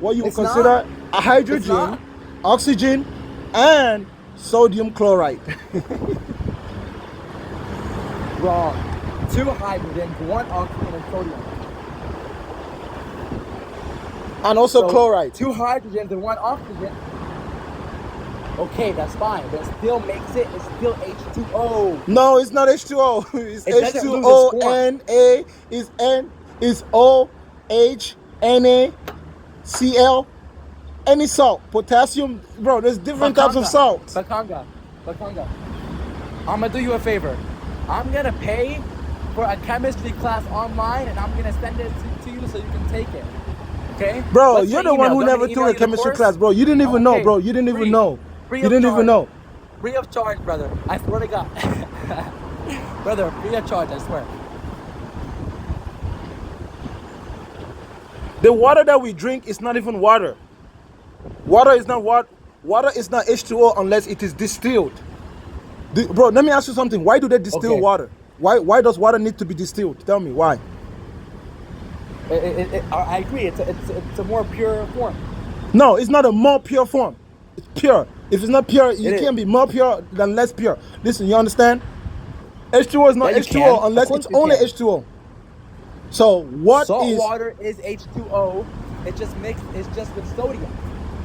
what you would consider a hydrogen, oxygen, and sodium chloride. Wrong. 2 hydrogens, 1 oxygen, and sodium. And also chloride. 2 hydrogens and 1 oxygen. Okay, that's fine, but it still makes it's still H2O. No, it's not H2O. It's H2O, Na, is N, is O, H, Na, Cl, any salt, potassium. Bro, there's different types of salts. Bakanga, I'm gonna do you a favor. I'm gonna pay for a chemistry class online, and I'm gonna send it to you so you can take it. Okay? Bro, you're the one who never took a chemistry class, bro. You didn't even know, bro. You didn't even know. You didn't even know. Free of charge, brother. I swear to God. Brother, free of charge, I swear. The water that we drink is not even water. Water is not H2O unless it is distilled. Bro, let me ask you something. Why do they distill water? Why does water need to be distilled? Tell me why. I agree. It's a more pure form. No, it's not a more pure form. It's pure. If it's not pure, you can't be more pure than less pure. Listen, you understand? H2O is not H2O unless it's only H2O. So salt water is H2O. It's just with sodium.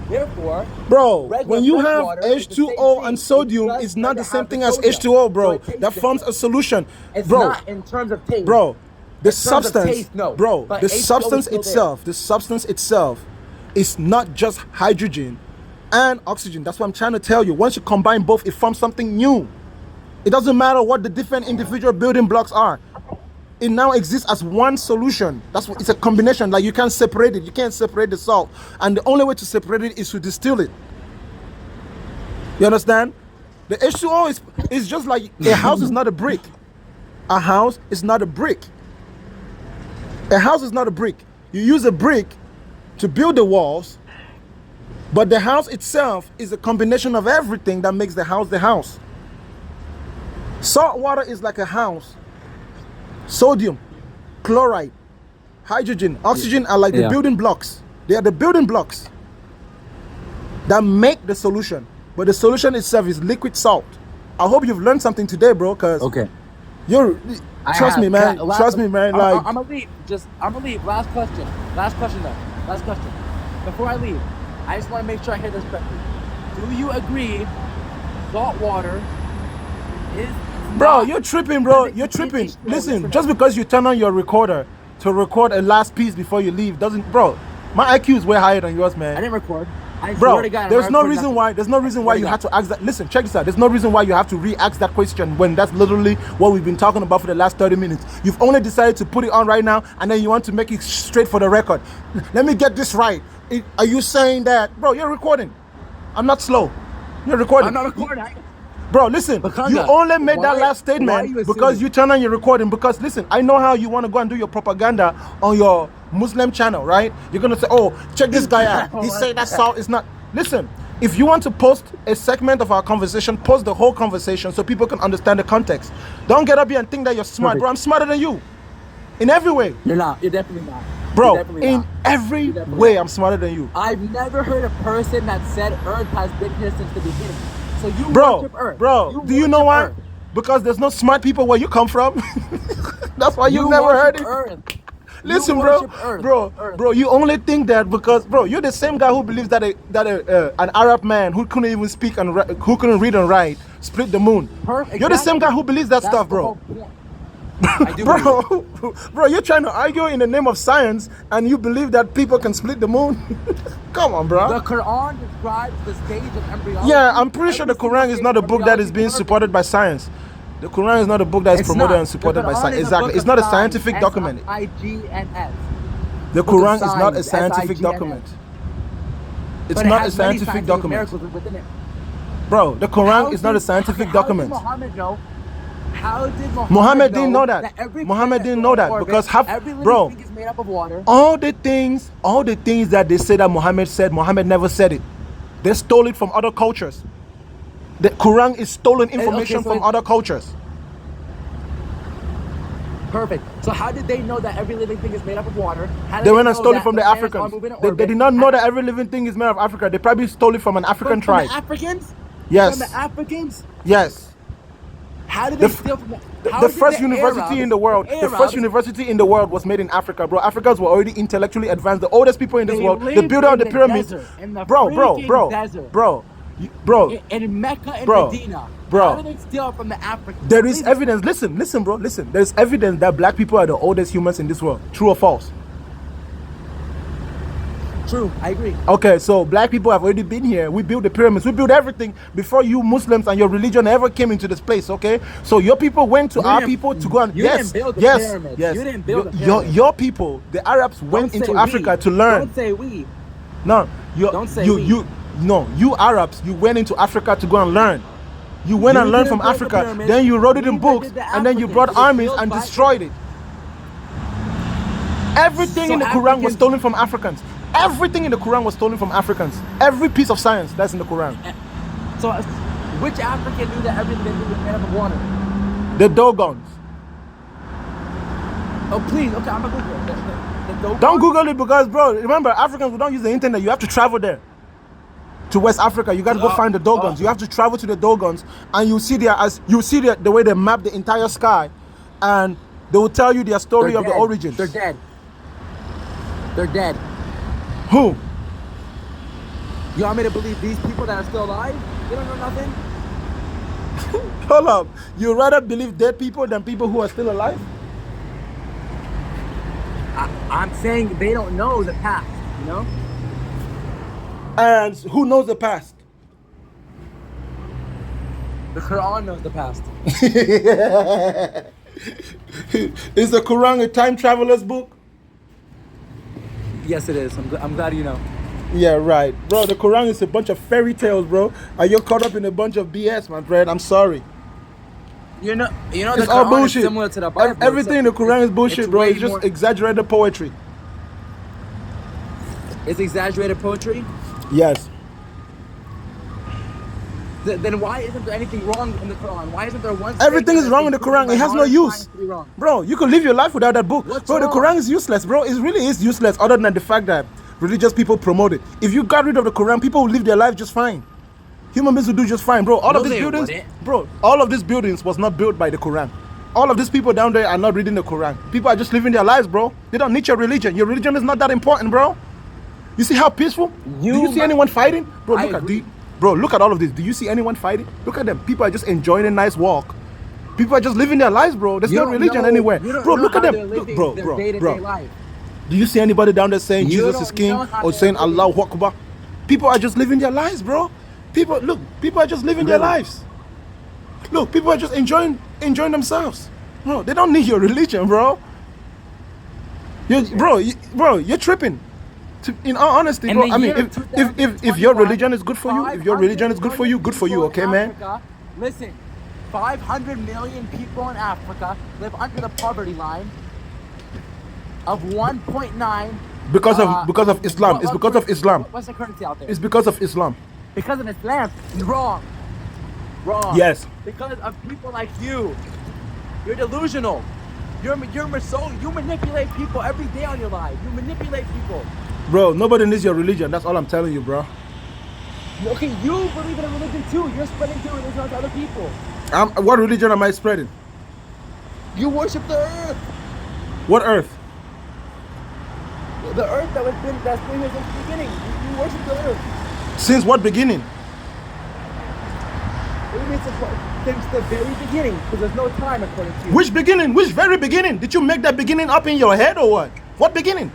Therefore, bro, when you have H2O and sodium, it's not the same thing as H2O, bro. That forms a solution. It's bro, not in terms of taste. Bro, the substance, bro, the substance itself is not just hydrogen and oxygen. That's what I'm trying to tell you. Once you combine both, it forms something new. It doesn't matter what the different individual building blocks are. It now exists as one solution. It's a combination. Like, you can't separate it. You can't separate the salt. And the only way to separate it is to distill it. You understand? The H2O is just like a house is not a brick. A house is not a brick. A house is not a brick. You use a brick to build the walls, but the house itself is a combination of everything that makes the house the house. Salt water is like a house. Sodium, chloride, hydrogen, oxygen are like the building blocks. They are the building blocks that make the solution. But the solution itself is liquid salt. I hope you've learned something today, bro, because trust me, man. Like, I'm gonna leave. I'm gonna leave. Last question though. Last question. Before I leave, I just want to make sure I hear this correctly. Do you agree salt water is... Bro, you're tripping, bro. You're tripping. Listen, just because you turn on your recorder to record a last piece before you leave doesn't... Bro, my IQ is way higher than yours, man. I didn't record. Bro, there's no reason why you have to ask that. Listen, check this out. There's no reason why you have to re-ask that question when that's literally what we've been talking about for the last 30 minutes. You've only decided to put it on right now, and then you want to make it straight for the record. Let me get this right. Are you saying that, bro? You're recording. I'm not slow. You're recording. I'm not recording. Bro, listen, Bakanga, you only made that why- last why are statement you because assuming? you turn on your recording. Because listen, I know how you want to go and do your propaganda on your Muslim channel, right? You're gonna say, "Oh, check this guy out. He said that salt is not." Listen, if you want to post a segment of our conversation, post the whole conversation so people can understand the context. Don't get up here and think that you're smart, Perfect. bro. I'm smarter than you, in every way, You're not. You're definitely not. bro. You're definitely In not. every You're definitely way, not. I'm smarter than you, I've never heard a person that said Earth has been here since the beginning. So you bro. worship Earth. Bro, do you know worship why? Earth. Because there's no smart people where you come from. That's why you've You never heard worship it. Earth. Listen, You bro, worship Earth. bro, Earth. bro. You only think that because, bro, you're the same guy who believes that an Arab man who couldn't even speak and who couldn't read and write split the moon. Perfect. You're the same guy who believes that That's stuff, the bro. whole point. I do believe it. Bro, bro, you're trying to argue in the name of science, and you believe that people can split the moon. Come on, bro. The Quran describes the stage of embryology. Yeah, I'm pretty sure the Every Quran single is not a stage of book that is embryology being perfect. supported by science. The Quran is not a book that is It's promoted not. and supported The by Quran science. is a Exactly. book It's of not a science, scientific document. S-I-G-N-S. The Book of Quran is not a science, scientific S-I-G-N-S. document. It's But it not a has many scientific document. miracles within it. Bro, the How Quran is not a did- scientific how document. Did Muhammad know? How did Muhammad didn't know that. every Muhammad planet didn't is know in that orbit, because every living bro, thing is made up of water? all the things that they say that Muhammad said, Muhammad never said it. They stole it from other cultures. The Quran is stolen information so from it- other cultures. Perfect. So how did they know that every living thing is made up of water? How did They went and know stole it that from the planets are Africans. moving in They orbit? did not know How- that every living thing is made of Africa. They probably stole it from an African from tribe. the Africans? Yes. From the Africans? Yes. How did they The- steal from The, how the did first the university Arabs- in the world, the first university in the world was made in Africa, bro. Africans were already intellectually advanced. The oldest people in this They world, they lived built out in the the pyramids. desert, in the Bro, freaking desert. bro. in Mecca and Bro, Medina. bro. How did they steal from the Africans? There is Please evidence. Listen, bro. Listen. There is evidence that black people are the oldest humans in this world. True or false? True, I agree. Okay, so black people have already been here. We built the pyramids. We built everything before you Muslims and your religion ever came into this place. Okay, so your people went to You our didn't- people to go and you yes, didn't build the yes, pyramids. yes. You didn't build the your pyramids. people, the Arabs, went Don't into say Africa we. to learn. Don't say we. No, Don't say you we. you no you Arabs. You went into Africa to go and learn. You went You and learned from didn't build the Africa. pyramids. Then you wrote it in Neither books, did the and then you Africans. brought It was armies built and by- destroyed it. Everything So in the Quran was Africans- stolen from Africans. Everything in the Quran was stolen from Africans. Every piece of science that's in the Quran. So which African knew that everything they do was made up of water? The Dogons. Oh please, okay, I'm gonna Google it. The Dogons? Don't Google it because, bro, remember, Africans, we don't use the internet. You have to travel there. To West Africa, you got to go find the Dogons. You have to travel to the Dogons, and you see the way they map the entire sky, and they will tell you their story They're of the dead. origins. They're dead. They're dead. Who? You want me to believe these people that are still alive? They don't know nothing? Hold up. You rather believe dead people than people who are still alive? I'm saying they don't know the past, you know? And who knows the past? The Quran knows the past. Is the Quran a time traveler's book? Yes, it is. I'm glad you know. Yeah, right. Bro, the Quran is a bunch of fairy tales, bro. And you're caught up in a bunch of BS, my friend. I'm sorry. You know, the It's all Quran bullshit. is similar to the Bible. Everything in the Quran is bullshit, bro. way It's just more- exaggerated poetry. It's exaggerated poetry. Yes. Then why isn't there anything wrong in the Quran? Why isn't there one? Everything statement is wrong in that's the being Quran. proven It by has no modern use. science to be wrong? Bro, you could live your life without that book. What's bro, the wrong? Quran is useless, bro. It really is useless other than the fact that religious people promote it. If you got rid of the Quran, people will live their life just fine. Human beings will do just fine, bro. All No, of these they buildings, wouldn't. bro, all of these buildings was not built by the Quran. All of these people down there are not reading the Quran. People are just living their lives, bro. They don't need your religion. Your religion is not that important, bro. You see how peaceful? Do you see anyone fighting? Bro, I look at agree. bro, look at all of this. Do you see anyone fighting? Look at them. People are just enjoying a nice walk. People are just living their lives, bro. There's You no don't religion know- anywhere. you don't Bro, know look at how them. they're living Look, their bro, day-to-day bro. life. Do you see anybody down there saying You Jesus don't is king know how or they're saying living. Allah Akbar? People are just living their lives, bro. People are just living their Really? lives. Look, people are just enjoying themselves. Bro, they don't need your religion, bro. Bro, you're tripping. In all honesty, In bro, the I mean, year if your 2021, religion is good for you, if your 500 religion is good for you, million good for you, people okay, in man? Africa, listen, 500 million people in Africa live under the poverty line of 1.9. Because of Islam. It's because of Islam. What's the currency out there? It's because of Islam. Because of Islam. Wrong. Wrong. Yes. Because of people like you. You're delusional. You manipulate people every day on your life. You manipulate people. Bro, nobody needs your religion. That's all I'm telling you, bro. Okay, you believe in a religion too. You're spreading your religion onto other people. What religion am I spreading? You worship the earth. What earth? The earth that's been here since the beginning. You worship the earth. Since what beginning? Since the very beginning, because there's no time according to you. Which beginning? Which very beginning? Did you make that beginning up in your head or what? What beginning?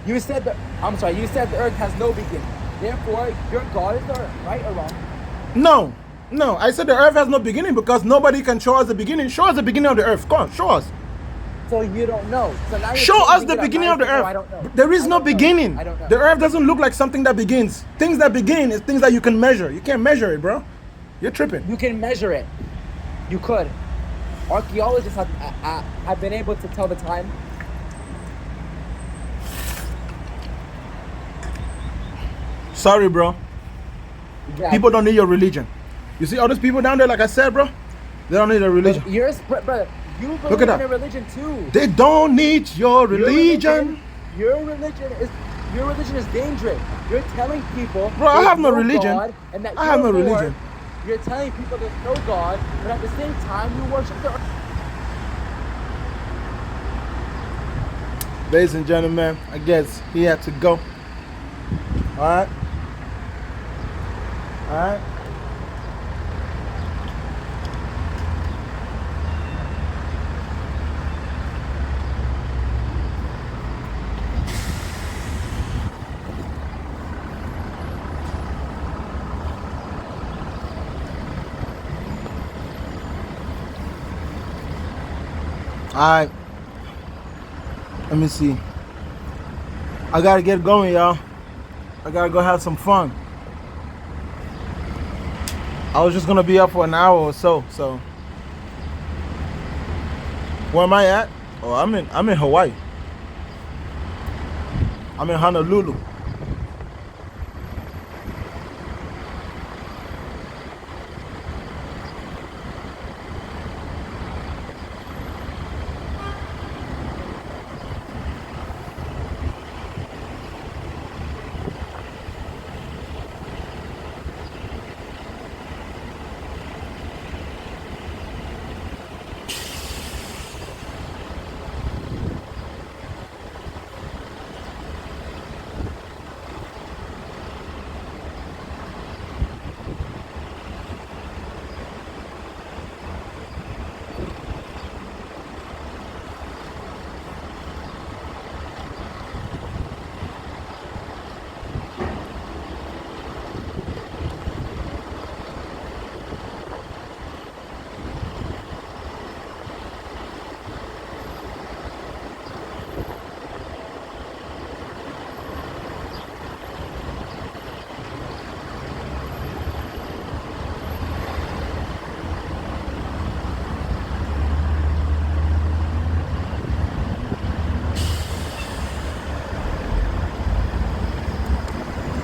You said I'm sorry, you said the earth has no beginning. Therefore, your God is the earth, right or wrong? No. I said the earth has no beginning because nobody can show us the beginning. Show us the beginning of the earth. Come on, show us. So you don't know. So now show us the beginning of the earth. I don't know. There is no beginning. I don't know. The earth doesn't look like something that begins. Things that begin is things that you can measure. You can't measure it, bro. You're tripping. You can measure it. You could. Archaeologists have been able to tell the time. Sorry, bro. Yeah. People don't need your religion. You see all those people down there, like I said, bro? They don't need a religion. Brother, you believe in a religion too. They don't need your religion. Your religion is dangerous. You're telling people, bro, I have no religion. God, and that I have no religion. You're telling people there's no God, but at the same time you worship the earth. Ladies and gentlemen, I guess he had to go. Alright? Alright? Alright. Let me see. I gotta get going, y'all. I gotta go have some fun. I was just gonna be up for an hour or so. Where am I at? Oh, I'm in Hawaii. I'm in Honolulu.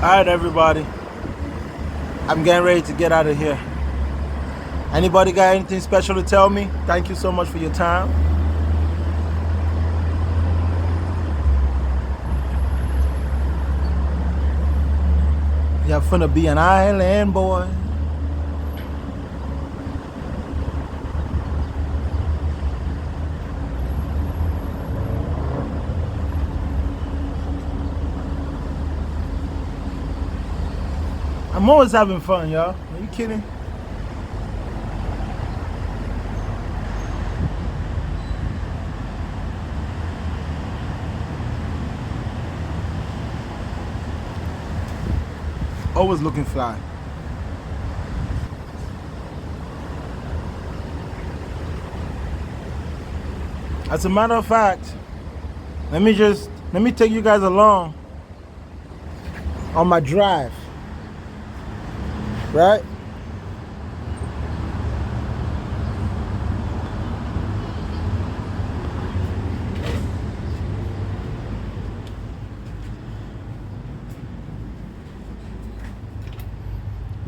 Alright, everybody. I'm getting ready to get out of here. Anybody got anything special to tell me? Thank you so much for your time. You're finna be an island boy. I'm always having fun, y'all. Are you kidding? Always looking fly. As a matter of fact, let me take you guys along on my drive, right?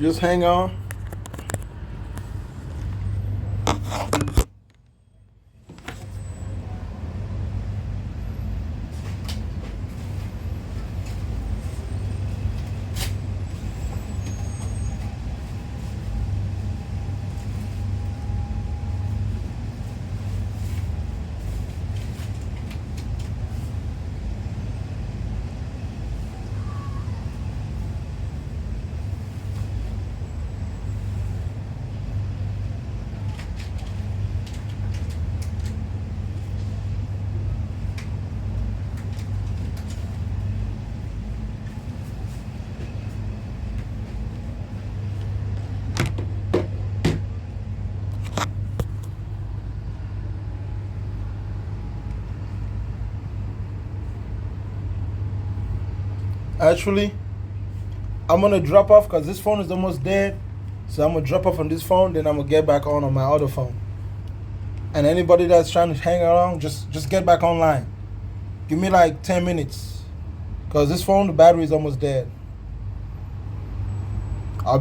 Just hang on. Actually, I'm gonna drop off because this phone is almost dead. So I'm gonna drop off on this phone, then I'm gonna get back on my other phone. And anybody that's trying to hang around, just get back online. Give me like 10 minutes, because this phone, the battery is almost dead. I'll be